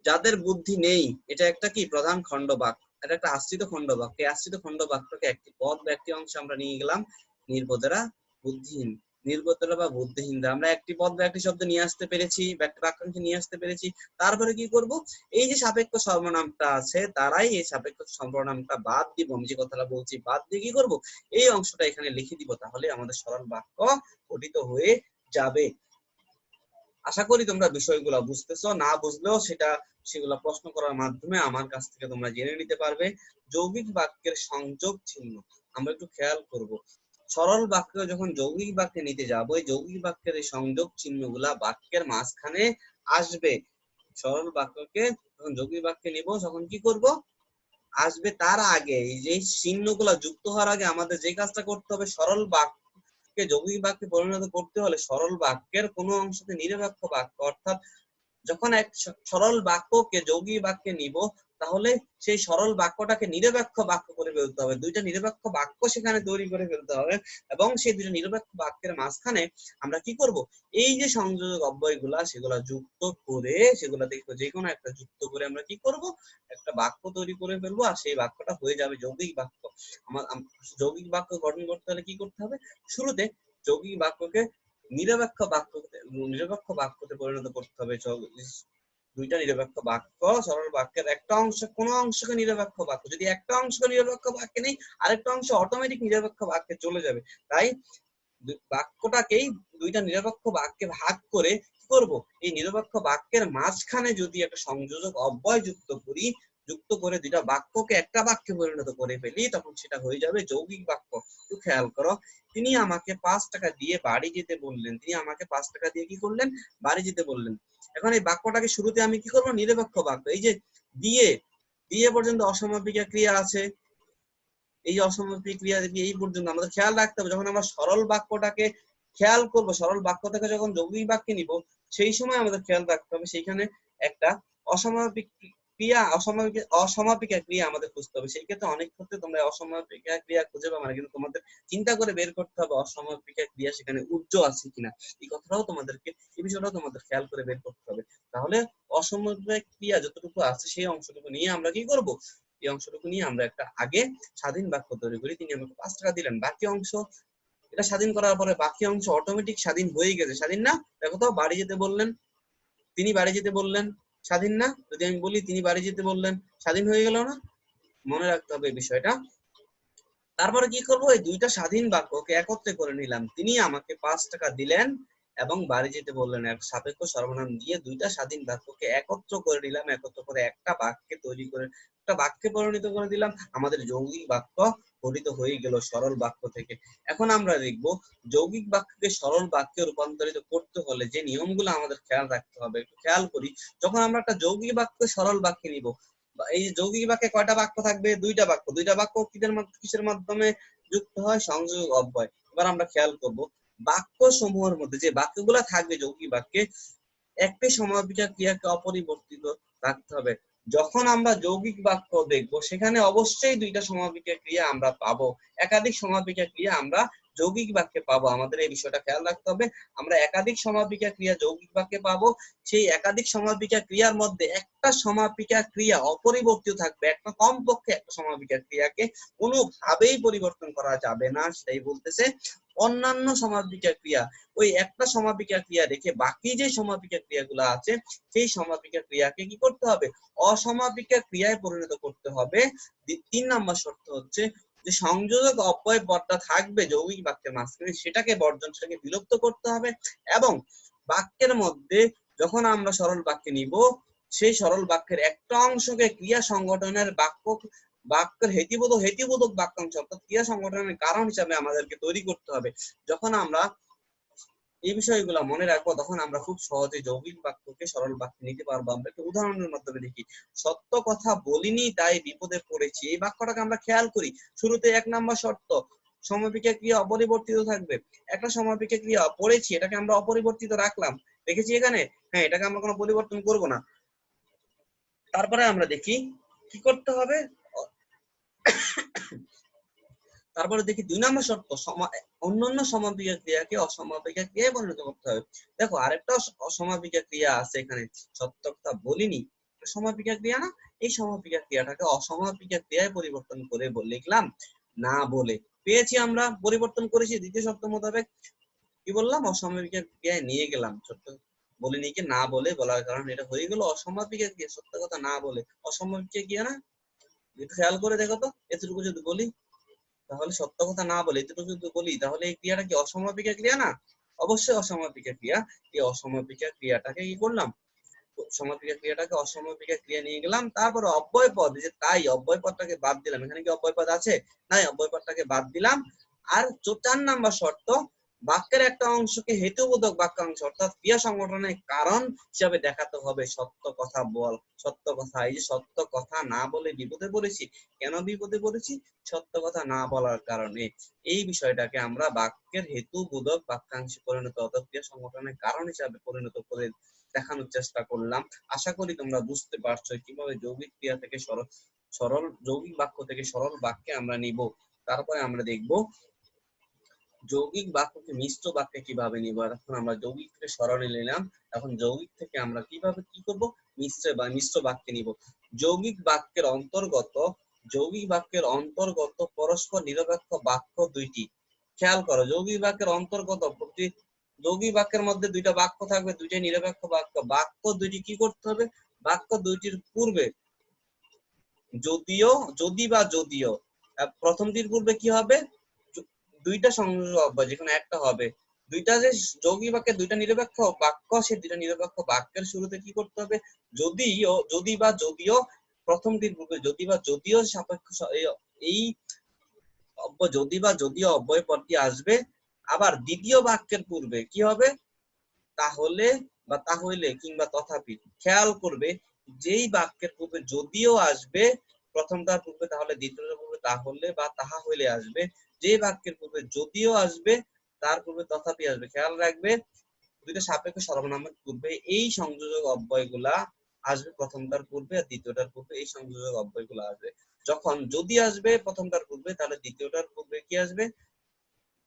যাদের বুদ্ধি নেই, এটা একটা কি প্রধান খণ্ড বাক্য, এটা একটা আশ্রিত খণ্ড বাক্য। এই আশ্রিত খণ্ড বাক্যকে একটি পদ বা একটি অংশ আমরা নিয়ে গেলাম, নির্বোধেরা বা বুদ্ধিহীনরা, আমরা একটি পদ বা একটি শব্দ নিয়ে আসতে পেরেছি, একটা বাক্যাংশ নিয়ে আসতে পেরেছি। তারপরে কি করব, এই যে সাপেক্ষ সর্বনামটা আছে তারাই এই সাপেক্ষ সর্বনামটা বাদ দিব, আমি যে কথাটা বলছি বাদ দিয়ে কি করব, এই অংশটা এখানে লিখে দিব, তাহলে আমাদের সরল বাক্য গঠিত হয়ে যাবে। আশা করি তোমরা বিষয়গুলো বুঝতেছো, না বুঝলেও সেগুলো প্রশ্ন করার মাধ্যমে আমার কাছ থেকে তোমরা জেনে নিতে পারবে। যৌগিক বাক্যের সংযোগ চিহ্ন আমরা একটু খেয়াল করব। সরল বাক্য যখন যৌগিক বাক্যে নিতে যাব, এই যৌগিক বাক্যের এই সংযোগ চিহ্নগুলা বাক্যের মাঝখানে আসবে। সরল বাক্যকে যখন যৌগিক বাক্যে নিব তখন কি করব, আসবে তার আগে এই যে চিহ্নগুলা যুক্ত হওয়ার আগে আমাদের যে কাজটা করতে হবে, সরল বাক্যকে যৌগিক বাক্যে পরিণত করতে হলে সরল বাক্যের কোনো অংশকে নিরপেক্ষ বাক্য অর্থাৎ যখন এক সরল বাক্যকে যৌগিক বাক্যে নিব, তাহলে সেই সরল বাক্যটাকে নিরপেক্ষ বাক্য করে ফেলতে হবে। দুইটা নিরপেক্ষ বাক্য সেখানে তৈরি করে ফেলতে হবে, এবং সেই দুইটা নিরপেক্ষ বাক্যের মাঝখানে আমরা কি করব, এই যে সংযোজক অব্যয়গুলা সেগুলা যুক্ত করে, সেগুলা দেখবো যে কোনো একটা যুক্ত করে আমরা কি করব, একটা বাক্য তৈরি করে ফেলবো, আর সেই বাক্যটা হয়ে যাবে যৌগিক বাক্য। যৌগিক বাক্য গঠন করতে হলে কি করতে হবে, শুরুতে যৌগিক বাক্যকে নিরপেক্ষ বাক্যতে পরিণত করতে হবে। দুইটা নিরপেক্ষ বাক্য, সরল বাক্যের একটা অংশ, কোন অংশকে নিরপেক্ষ বাক্য, যদি একটা অংশ নিরপেক্ষ বাক্যে নেই, আরেকটা অংশ অটোমেটিক নিরপেক্ষ বাক্যে চলে যাবে। তাই বাক্যটাকেই দুইটা নিরপেক্ষ বাক্যে ভাগ করে কি করব, এই নিরপেক্ষ বাক্যের মাঝখানে যদি একটা সংযোজক অব্যয় যুক্ত করে দুইটা বাক্যকে একটা বাক্যে পরিণত করে ফেলি, তখন সেটা হয়ে যাবে যৌগিক বাক্য। একটু খেয়াল করো, তিনি আমাকে 5 টাকা দিয়ে বাড়ি যেতে বললেন। তিনি আমাকে 5 টাকা দিয়ে কি করলেন, বাড়ি যেতে বললেন। এখন এই বাক্যটাকে শুরুতে আমি কি করবো, নিরপেক্ষ বাক্য, এই যে দিয়ে দিয়ে পর্যন্ত অসমাপিকা ক্রিয়া আছে, এই অসমাপিক ক্রিয়া দিয়ে এই পর্যন্ত আমাদের খেয়াল রাখতে হবে। যখন আমরা সরল বাক্যটাকে খেয়াল করব, সরল বাক্য থেকে যখন যৌগিক বাক্যে নিব, সেই সময় আমাদের খেয়াল রাখতে হবে সেইখানে একটা অসমাপিক অসমাপিকা ক্রিয়া আমাদের খুঁজতে হবে। সেই ক্ষেত্রে অনেক ক্ষেত্রে তোমরা অসমাপিকা ক্রিয়া খুঁজে পাবে না, কিন্তু তোমাদের চিন্তা করে বের করতে হবে অসমাপিকা ক্রিয়া সেখানে উজ্জ আছে কিনা। এই কথাটাও তোমাদেরকে, এই বিষয়টাও তোমাদের খেয়াল করে বের করতে হবে। তাহলে অসমাপিকা ক্রিয়া যতটুকু আছে সেই অংশটুকু নিয়ে আমরা কি করব, এই অংশটুকু নিয়ে আমরা একটা আগে স্বাধীন বাক্য তৈরি করি। তিনি আমাকে 5 টাকা দিলেন, বাকি অংশ, এটা স্বাধীন করার পরে বাকি অংশ অটোমেটিক স্বাধীন হয়ে গেছে। স্বাধীন না? দেখো তো, বাড়ি যেতে বললেন, তিনি বাড়ি যেতে বললেন, স্বাধীন না? যদি আমি বলি তিনি বাড়ি যেতে বললেন, স্বাধীন হয়ে গেল না? মনে রাখতে হবে এই বিষয়টা। তারপরে কি করবো, এই দুইটা স্বাধীন বাক্যকে একত্রে করে নিলাম। তিনি আমাকে 5 টাকা দিলেন এবং বাড়ি যেতে বললেন, এক সাপেক্ষ সর্বনাম দিয়ে দুইটা স্বাধীন বাক্যকে একত্র করে নিলাম, একত্র করে একটা বাক্যে তৈরি করে, একটা বাক্যে পরিণত করে দিলাম। আমাদের যৌগিক বাক্য গঠিত হয়ে গেল সরল বাক্য থেকে। এখন আমরা দেখবো যৌগিক বাক্যকে সরল বাক্যে রূপান্তরিত করতে হলে যে নিয়মগুলো আমাদের খেয়াল রাখতে হবে। একটু খেয়াল করি, যখন আমরা একটা যৌগিক বাক্য সরল বাক্যে নিব, এই যৌগিক বাক্যে কয়টা বাক্য থাকবে, দুইটা বাক্য। দুইটা বাক্য কিসের মাধ্যমে যুক্ত হয়, সংযোজক অব্যয়। এবার আমরা খেয়াল করব, বাক্য সমূহের মধ্যে যে বাক্যগুলো থাকবে যৌগিক বাক্যে, একটি সমাপিকা ক্রিয়াকে অপরিবর্তিত রাখতে হবে। যখন আমরা যৌগিক বাক্য দেখবো, সেখানে অবশ্যই দুইটা সমাপিকা ক্রিয়া আমরা পাবো, একাধিক সমাপিকা ক্রিয়া আমরা যৌগিক বাক্যে পাবো। আমাদের এই বিষয়টা খেয়াল রাখতে হবে। আমরা একাধিক সমাপিকা ক্রিয়া যৌগিক বাক্যে পাবো, সেই একাধিক সমাপিকা ক্রিয়ার মধ্যে একটা সমাপিকা ক্রিয়া অপরিবর্তিত থাকবে। একটা কমপক্ষে একটা সমাপিকা ক্রিয়াকে কোনোভাবেই পরিবর্তন করা যাবে না, সেটাই বলতেছে। অন্যান্য সমাপিকা ক্রিয়া, ওই একটা সমাপিকা ক্রিয়া রেখে বাকি যে সমাপিকা ক্রিয়াগুলো আছে, সেই সমাপিকা ক্রিয়াকে কি করতে হবে, অসমাপিকা ক্রিয়ায় পরিণত করতে হবে। 3 নম্বর শর্ত হচ্ছে যে সংযোজক অব্যয় পদটা থাকবে যৌগিক বাক্যের মাঝখানে, সেটাকে বর্জন, সেটাকে বিলুপ্ত করতে হবে। এবং বাক্যের মধ্যে যখন আমরা সরল বাক্যে নিব, সেই সরল বাক্যের একটা অংশকে ক্রিয়া সংগঠনের বাক্যের হেতুবোধক বাক্যাংশ, অর্থাৎ ক্রিয়া সংগঠনের কারণ হিসাবে আমাদেরকে তৈরি করতে হবে। যখন আমরা এই বিষয়গুলো মনে রাখবো, তখন আমরা খুব সহজে যৌগিক বাক্যকে সরল বাক্যে নিতে পারবো। আমরা একটা উদাহরণের মাধ্যমে দেখি, সত্য কথা বলিনি তাই বিপদে পড়েছি। এই বাক্যটাকে আমরা খেয়াল করি, শুরুতে 1 নম্বর শর্ত, সমাপিকা ক্রিয়া অপরিবর্তিত থাকবে। একটা সমাপিকা ক্রিয়া পড়েছি, এটাকে আমরা অপরিবর্তিত রাখলাম, দেখেছি এখানে, হ্যাঁ, এটাকে আমরা কোনো পরিবর্তন করব না। তারপরে আমরা দেখি কি করতে হবে, তারপরে দেখি 2 নম্বর শর্ত, অন্যান্য সমাপিকা ক্রিয়াকে অসমাপিকা ক্রিয়ায় পরিণত করতে হবে। দেখো, আরেকটা অসমাপিকা ক্রিয়া আছে এখানে, সত্য কথা বলিনি, সমাপিকা ক্রিয়া না? এই সমাপিকা ক্রিয়াটাকে অসমাপিকা ক্রিয়ায় পরিবর্তন করে লিখলাম না বলে। পেয়েছি, আমরা পরিবর্তন করেছি দ্বিতীয় শর্ত মোতাবেক। কি বললাম, অসমাপিকা ক্রিয়ায় নিয়ে গেলাম, সত্য বলিনি কে না বলে বলার কারণে এটা হয়ে গেল অসমাপিকা ক্রিয়া। সত্য কথা না বলে অসমাপিকা ক্রিয়া না? একটু খেয়াল করে দেখো তো, এতটুকু যদি বলি, তাহলে সত্য কথা না বলে এতটুকু যদি বলি, তাহলে এই ক্রিয়াটা কি অসমাপিকা ক্রিয়া না? অবশ্যই অসমাপিকা ক্রিয়া। এই অসমাপিকা ক্রিয়াটাকে কি করলাম, সমাপিকা ক্রিয়াটাকে অসমাপিকা ক্রিয়া নিয়ে গেলাম। তারপর অব্যয় পদ, যে তাই অব্যয় পদটাকে বাদ দিলাম। এখানে কি অব্যয় পদ আছে? নাই, অব্যয় পদটাকে বাদ দিলাম। আর 4 নম্বর শর্ত, বাক্যের একটা অংশকে হেতুবোধক বাক্যাংশ, অর্থাৎ ক্রিয়া সংগঠনের কারণ হিসাবে দেখাতে হবে। সত্য কথা বল, সত্য কথা, এই যে সত্য কথা না বলে বিপদে পড়েছি, কেন বিপদে পড়েছি? সত্য কথা না বলার কারণে। এই বিষয়টাকে আমরা বাক্যের হেতুবোধক বাক্যাংশে পরিণত, অর্থাৎ ক্রিয়া সংগঠনের কারণ হিসাবে পরিণত করে দেখানোর চেষ্টা করলাম। আশা করি তোমরা বুঝতে পারছো কিভাবে যৌগিক ক্রিয়া থেকে সরল যৌগিক বাক্য থেকে সরল বাক্যে আমরা নিব। তারপরে আমরা দেখব যৌগিক বাক্যকে মিশ্র বাক্যে কিভাবে নিব। এখন আমরা যৌগিক থেকে সরল নিলাম, এখন যৌগিক থেকে আমরা কিভাবে কি করব, মিশ্র বাক্যে নিব। যৌগিক বাক্যের অন্তর্গত পরস্পর নিরপেক্ষ বাক্য দুইটি। খেয়াল করো, যৌগিক বাক্যের অন্তর্গত যৌগিক বাক্যের মধ্যে দুইটা বাক্য থাকবে, দুইটাই নিরপেক্ষ বাক্য। বাক্য দুইটি কি করতে হবে, বাক্য দুইটির পূর্বে যদি বা যদিও, প্রথমটির পূর্বে কি হবে, দুইটা সংযোজক অব্যয় যেখানে একটা হবে। দুইটা যে যৌগিক বাক্যে দুইটা নিরপেক্ষ বাক্য, সেই দুইটা নিরপেক্ষ বাক্যের শুরুতে কি করতে হবে, যদি বা যদিও, প্রথমটির পূর্বে যদি বা যদিও সাপেক্ষ এই যদি বা যদিও অব্যয় পদটি আসবে। আবার দ্বিতীয় বাক্যের পূর্বে কি হবে, তাহলে বা তাহলে কিংবা তথাপি। খেয়াল করবে, যেই বাক্যের পূর্বে যদিও আসবে প্রথমটার পূর্বে, তাহলে দ্বিতীয়টার পূর্বে তাহলে বা তাহা হইলে আসবে। যেই বাক্যের পূর্বে যদিও আসবে তার পূর্বে তথাপি আসবে। খেয়াল রাখবে, দুইটা সাপেক্ষ সর্বনামের পূর্বে এই সংযোজক অব্যয়গুলা আসবে, প্রথমটার পূর্বে আর দ্বিতীয়টার পূর্বে এই সংযোজক অব্যয়গুলো আসবে। যখন যদি আসবে প্রথমটার পূর্বে, তাহলে দ্বিতীয়টার পূর্বে কি আসবে,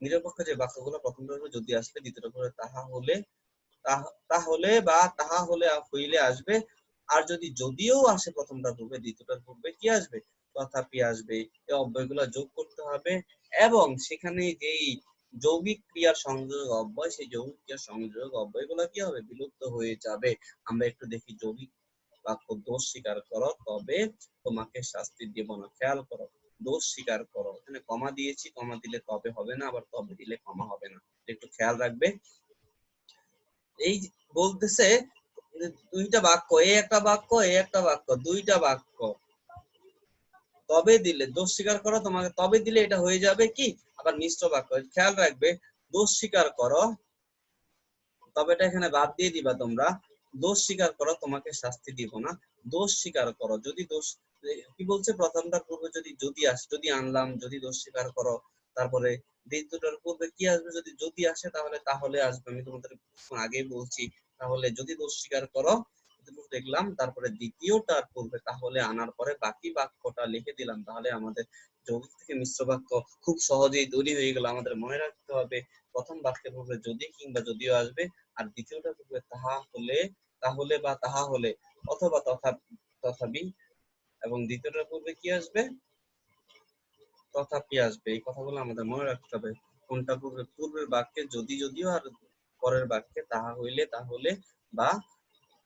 নিরপেক্ষ যে বাক্যগুলো প্রথমটার পূর্বে যদি আসবে, দ্বিতীয়টার পূর্বে তাহলে বা তাহা হলে হইলে আসবে। আর যদি যদিও আসে প্রথমটার পূর্বে, দ্বিতীয়টার পূর্বে কি আসবে, তথাপি আসবে। এই অব্যয়গুলো যোগ করতে হবে এবং সেখানে যেই যৌগিক ক্রিয়ার সংযোজক অব্যয়, সেই যৌগিক ক্রিয়ার সংযোজক অব্যয়গুলো কি হবে, বিলুপ্ত হয়ে যাবে। আমরা একটু দেখি, যৌগিক বাক্য, দোষ স্বীকার করো তবে তোমাকে শাস্তি দেব না। খেয়াল করো, দোষ স্বীকার করো, এখানে কমা দিয়েছি, কমা দিলে তবে হবে না, আবার তবে দিলে কমা হবে না, একটু খেয়াল রাখবে। এই বলতেছে দুইটা বাক্য, এই একটা বাক্য, এই একটা বাক্য, দুইটা বাক্য। তবে দিলে, দোষ স্বীকার করো তোমাকে তবে দিলে এটা হয়ে যাবে কি, আবার মিশ্র বাক্য। খেয়াল রাখবে, দোষ স্বীকার করো, তবে এটা এখানে বাদ দিয়ে দিবা তোমরা। দোষ স্বীকার করো তোমাকে শাস্তি দিব না। দোষ স্বীকার করো, যদি দোষ কি বলছে, প্রথমটার পূর্বে যদি আনলাম, যদি দোষ স্বীকার করো, তারপরে দ্বিতীয়টার পূর্বে কি আসবে, যদি আসে তাহলে আসবে। আমি তোমাদের আগেই বলছি, তাহলে যদি দোষ স্বীকার করো দেখলাম, তারপরে দ্বিতীয়টার পূর্বে তাহলে আনার পরে বাকি বাক্যটা লিখে দিলাম। তাহলে আমাদের যৌগিক থেকে মিশ্র বাক্য খুব সহজেই তৈরি হয়ে গেল। আমাদের মনে রাখতে হবে, প্রথম বাক্যের পূর্বে যদি কিংবা যদিও আসবে, আর দ্বিতীয়টার পূর্বে তাহলে বা তাহা হলে অথবা তথাপি, এবং দ্বিতীয়টার পূর্বে কি আসবে, তথাপি আসবে। এই কথাগুলো আমাদের মনে রাখতে হবে। কোনটা পূর্বের বাক্যে যদিও, আর পরের বাক্যে তাহা হইলে, তাহলে বা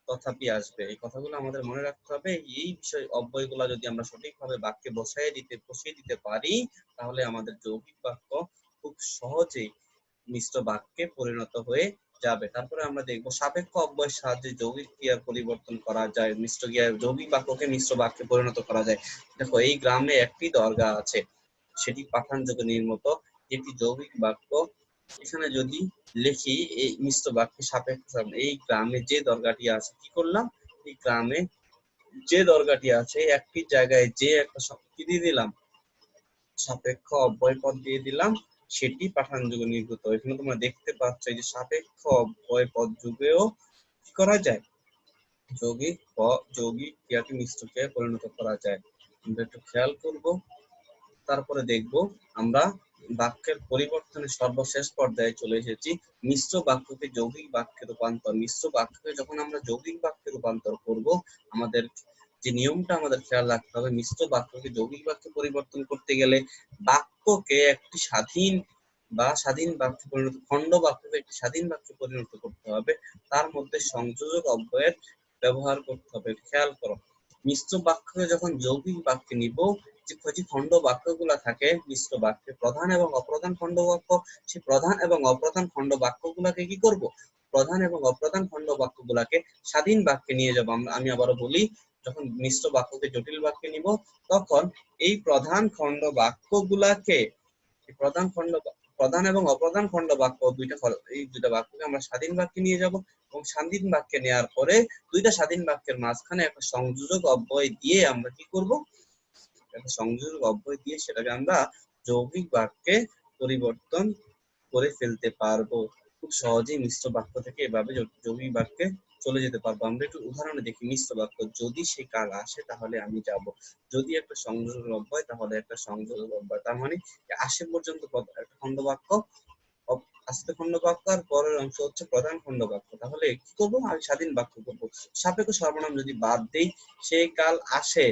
তথাপি আসবে। এই কথাগুলো আমাদের মনে রাখতে হবে। এই বিষয় অব্যয়গুলো যদি আমরা সঠিকভাবে বাক্যে বসিয়ে দিতে পারি, তাহলে আমাদের যৌগিক বাক্য খুব সহজেই মিশ্র বাক্যে পরিণত হয়ে যাবে। তারপরে আমরা দেখব সাপেক্ষ অব্যয়ের সাহায্যে যৌগিক ক্রিয়ার পরিবর্তন করা যায়, যৌগিক বাক্যকে মিশ্র বাক্যে পরিণত করা যায়। দেখো, এই গ্রামে একটি দরগা আছে, সেটি পাঠানযোগে নির্মিত। এটি যৌগিক বাক্য। এখানে যদি লিখি এই মিশ্র বাক্যে সাপেক্ষ, এই গ্রামে যে দরগাটি আছে, কি করলাম, এই গ্রামে যে দরগাটি আছে, একটি জায়গায় যে একটা কি দিয়ে দিলাম, সাপেক্ষ অব্যয় পদ দিয়ে দিলাম, সেটি পাঠান যুগে নির্গত। এখানে তোমরা দেখতে পাচ্ছ যে সাপেক্ষ অব্যয় পদ যুগেও কি করা যায়, যৌগিক ক্রিয়াকে মিশ্র ক্রিয়ায় পরিণত করা যায়। আমরা একটু খেয়াল করব। তারপরে দেখব আমরা বাক্যের পরিবর্তনের সর্বশেষ পর্যায়ে চলে এসেছি, মিশ্র বাক্যকে যৌগিক বাক্যে রূপান্তর। মিশ্র বাক্যকে যখন আমরা যৌগিক বাক্যে রূপান্তর করব, আমাদের যে নিয়মটা আমাদের খেয়াল রাখতে হবে, মিশ্র বাক্যকে যৌগিক বাক্যে পরিবর্তন করতে গেলে বাক্যকে একটি স্বাধীন বাক্যে পরিণত, খণ্ড বাক্যকে একটি স্বাধীন বাক্যে পরিণত করতে হবে। তার মধ্যে সংযোজক অব্যয়ের ব্যবহার করতে হবে। খেয়াল করো, মিশ্র বাক্যকে যখন যৌগিক বাক্যে নিব, যে খণ্ড বাক্যগুলা থাকে মিশ্র বাক্যে, প্রধান এবং অপ্রধান খণ্ড বাক্য, সেই প্রধান এবং অপ্রধান খণ্ড বাক্যগুলাকে কি করব, প্রধান এবং অপ্রধান খণ্ড বাক্যগুলাকে স্বাধীন বাক্যে নিয়ে যাব। আমি আবারও বলি, যখন মিশ্র বাক্যকে জটিল বাক্যে নিব, তখন এই প্রধান খণ্ড বাক্যগুলাকে, প্রধান এবং অপ্রধান খণ্ড বাক্য এই দুইটা বাক্যকে আমরা স্বাধীন বাক্যে নিয়ে যাব, এবং স্বাধীন বাক্যে নেওয়ার পরে দুইটা স্বাধীন বাক্যের মাঝখানে একটা সংযোজক অব্যয় দিয়ে আমরা কি করব, একটা সংযোজক অব্যয় দিয়ে সেটাকে আমরা যৌগিক বাক্যে পরিবর্তন করে ফেলতে পারবো। খুব সহজেই মিশ্র বাক্য থেকে এভাবে যৌগিক বাক্যে চলে যেতে পারবো। আমরা একটু উদাহরণে দেখি। মিশ্র বাক্য, যদি সে কাল আসে তাহলে আমি যাব। যদি একটা সংযোজক অব্যয় তাহলে একটা সংযোজক অব্যয়, তার মানে আসে পর্যন্ত একটা খন্ড বাক্য, আস্তে খন্ড বাক্য, আর পরের অংশ হচ্ছে প্রধান খন্ড বাক্য। তাহলে কি করবো, আমি স্বাধীন বাক্য করবো। সাপেক্ষ সর্বনাম যদি বাদ দেই, সে কাল আসে,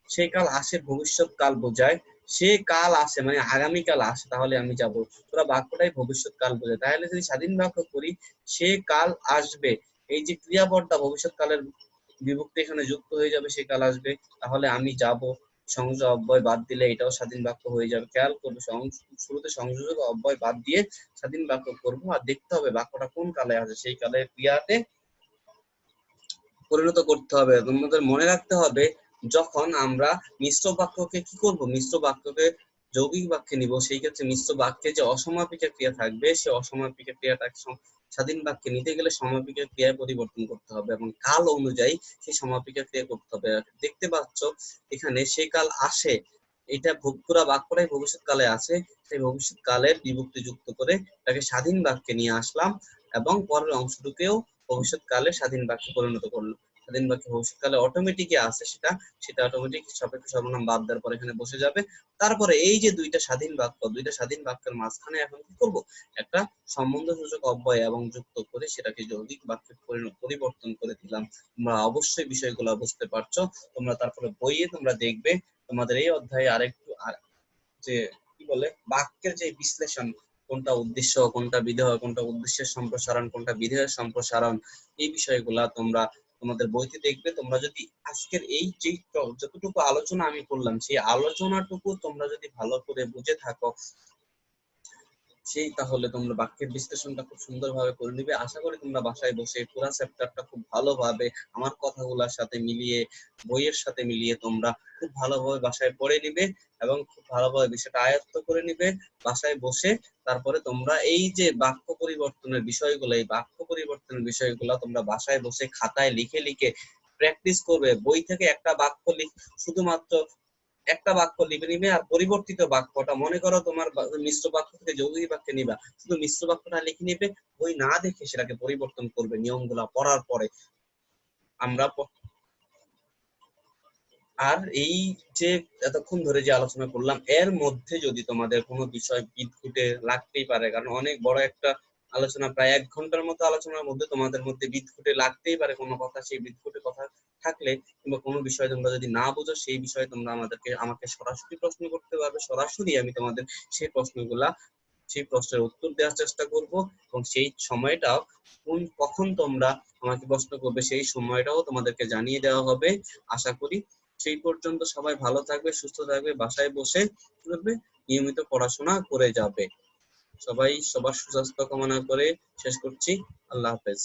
সে কাল আসে ভবিষ্যৎ কাল বোঝায়। সে কাল আসে মানে আগামীকাল আসে, তাহলে আমি যাব। পুরো বাক্যটাই ভবিষ্যৎ কাল বোঝায়। তাহলে যদি স্বাধীন বাক্য করি, সে কাল আসবে, এই যে ক্রিয়াপদটা ভবিষ্যৎ কালের বিভক্তি এখানে যুক্ত হয়ে যাবে, সে কাল আসবে, তাহলে আমি যাব। সংযোজক অব্যয় বাদ দিলে এটাও স্বাধীন বাক্য হয়ে যাবে। খেয়াল করবে, শুরুতে সংযোজক অব্যয় বাদ দিয়ে স্বাধীন বাক্য করব, আর দেখতে হবে বাক্যটা কোন কালে আছে, সেই কালে ক্রিয়াতে পরিণত করতে হবে। তোমাদের মনে রাখতে হবে, যখন আমরা মিশ্র বাক্যকে কি করব, মিশ্র বাক্যকে যৌগিক বাক্যে নিব, সেই ক্ষেত্রে মিশ্র বাক্যে যে অসমাপিকা ক্রিয়া থাকবে, সেই অসমাপিকা ক্রিয়াটাকে স্বাধীন বাক্যে নিতে গেলে সমাপিকা ক্রিয়ায় পরিবর্তন করতে হবে এবং কাল অনুযায়ী সেই সমাপিকা ক্রিয়া করতে হবে। দেখতে পাচ্ছ এখানে সে কাল আসে, এটা পুরা বাক্যটাই ভবিষ্যৎ কালে আছে, সেই ভবিষ্যৎ কালের বিভক্তি যুক্ত করে এটাকে স্বাধীন বাক্যে নিয়ে আসলাম এবং পরের অংশটুকেও ভবিষ্যৎ কালে স্বাধীন বাক্যে পরিণত করলো। স্বাধীন বাক্য ভবিষ্যৎকালে অটোমেটিকই আছে, সেটা অটোমেটিক সাপেক্ষ সর্বনাম বাদ দেওয়ার পর এখানে বসে যাবে। তারপরে এই যে দুইটা স্বাধীন বাক্য, দুইটা স্বাধীন বাক্যের মাঝখানে এখন কি করব, একটা সম্বন্ধসূচক অব্যয় এবং যুক্ত করে সেটাকে যৌগিক বাক্যে পরিবর্তন করে দিলাম। তোমরা অবশ্যই বিষয়গুলো বুঝতে পারছো। তোমরা তারপরে বইয়ে তোমরা দেখবে তোমাদের এই অধ্যায়ে আরেকটু যে কি বলে বাক্যের যে বিশ্লেষণ, কোনটা উদ্দেশ্য, কোনটা বিধেয়, কোনটা উদ্দেশ্যের সম্প্রসারণ, কোনটা বিধেয়ের সম্প্রসারণ, এই বিষয়গুলা তোমরা তোমাদের বইতে দেখবে। তোমরা যদি আজকের এই যে যতটুকু আলোচনা আমি করলাম, সেই আলোচনাটুকু তোমরা যদি ভালো করে বুঝে থাকো, তাহলে তোমরা বাক্যের বিশ্লেষণটা খুব সুন্দরভাবে করে নিবে। আশা করি তোমরা বাসায় বসে পুরো চ্যাপ্টারটা খুব ভালোভাবে আমার কথাগুলোর সাথে মিলিয়ে, বইয়ের সাথে মিলিয়ে তোমরা খুব ভালোভাবে বাসায় পড়ে নিবে এবং খুব ভালোভাবে বিষয়টা আয়ত্ত করে নিবে বাসায় বসে। তারপরে তোমরা এই যে বাক্য পরিবর্তনের বিষয়গুলো, এই বাক্য পরিবর্তনের বিষয়গুলো তোমরা বাসায় বসে খাতায় লিখে লিখে প্র্যাকটিস করবে। বই থেকে একটা বাক্য শুধুমাত্র একটা বাক্য লিখে নিবে, আর পরিবর্তিত বাক্যটা, মনে করো তোমার মিশ্র বাক্য থেকে যৌগিক বাক্যে নিবা, শুধু মিশ্র বাক্যটা লিখে নিবে, বই না দেখে সেটাকে পরিবর্তন করবে নিয়মগুলা পড়ার পরে। আমরা আর এই যে এতক্ষণ ধরে যে আলোচনা করলাম, এর মধ্যে যদি তোমাদের কোনো বিষয় বিদঘুটে লাগতেই পারে, কারণ অনেক বড় একটা আলোচনা, প্রায় 1 ঘন্টার মতো আলোচনার মধ্যে তোমাদের মধ্যে বিদঘুটে লাগতেই পারে কোনো কথা। সেই বিদঘুটে কথা থাকলে কিংবা কোনো বিষয় তোমরা যদি না বুঝো, সেই বিষয়ে তোমরা আমাকে সরাসরি প্রশ্ন করতে পারবে। সরাসরি আমি তোমাদের সেই প্রশ্নের উত্তর দেওয়ার চেষ্টা করব এবং সেই সময়টাও কখন তোমরা আমাকে প্রশ্ন করবে, সেই সময়টাও তোমাদেরকে জানিয়ে দেওয়া হবে আশা করি। সেই পর্যন্ত সবাই ভালো থাকবে, সুস্থ থাকবে, বাসায় বসে নিয়মিত পড়াশোনা করে যাবে। সবাই সবার সুস্বাস্থ্য কামনা করে শেষ করছি। আল্লাহ হাফেজ।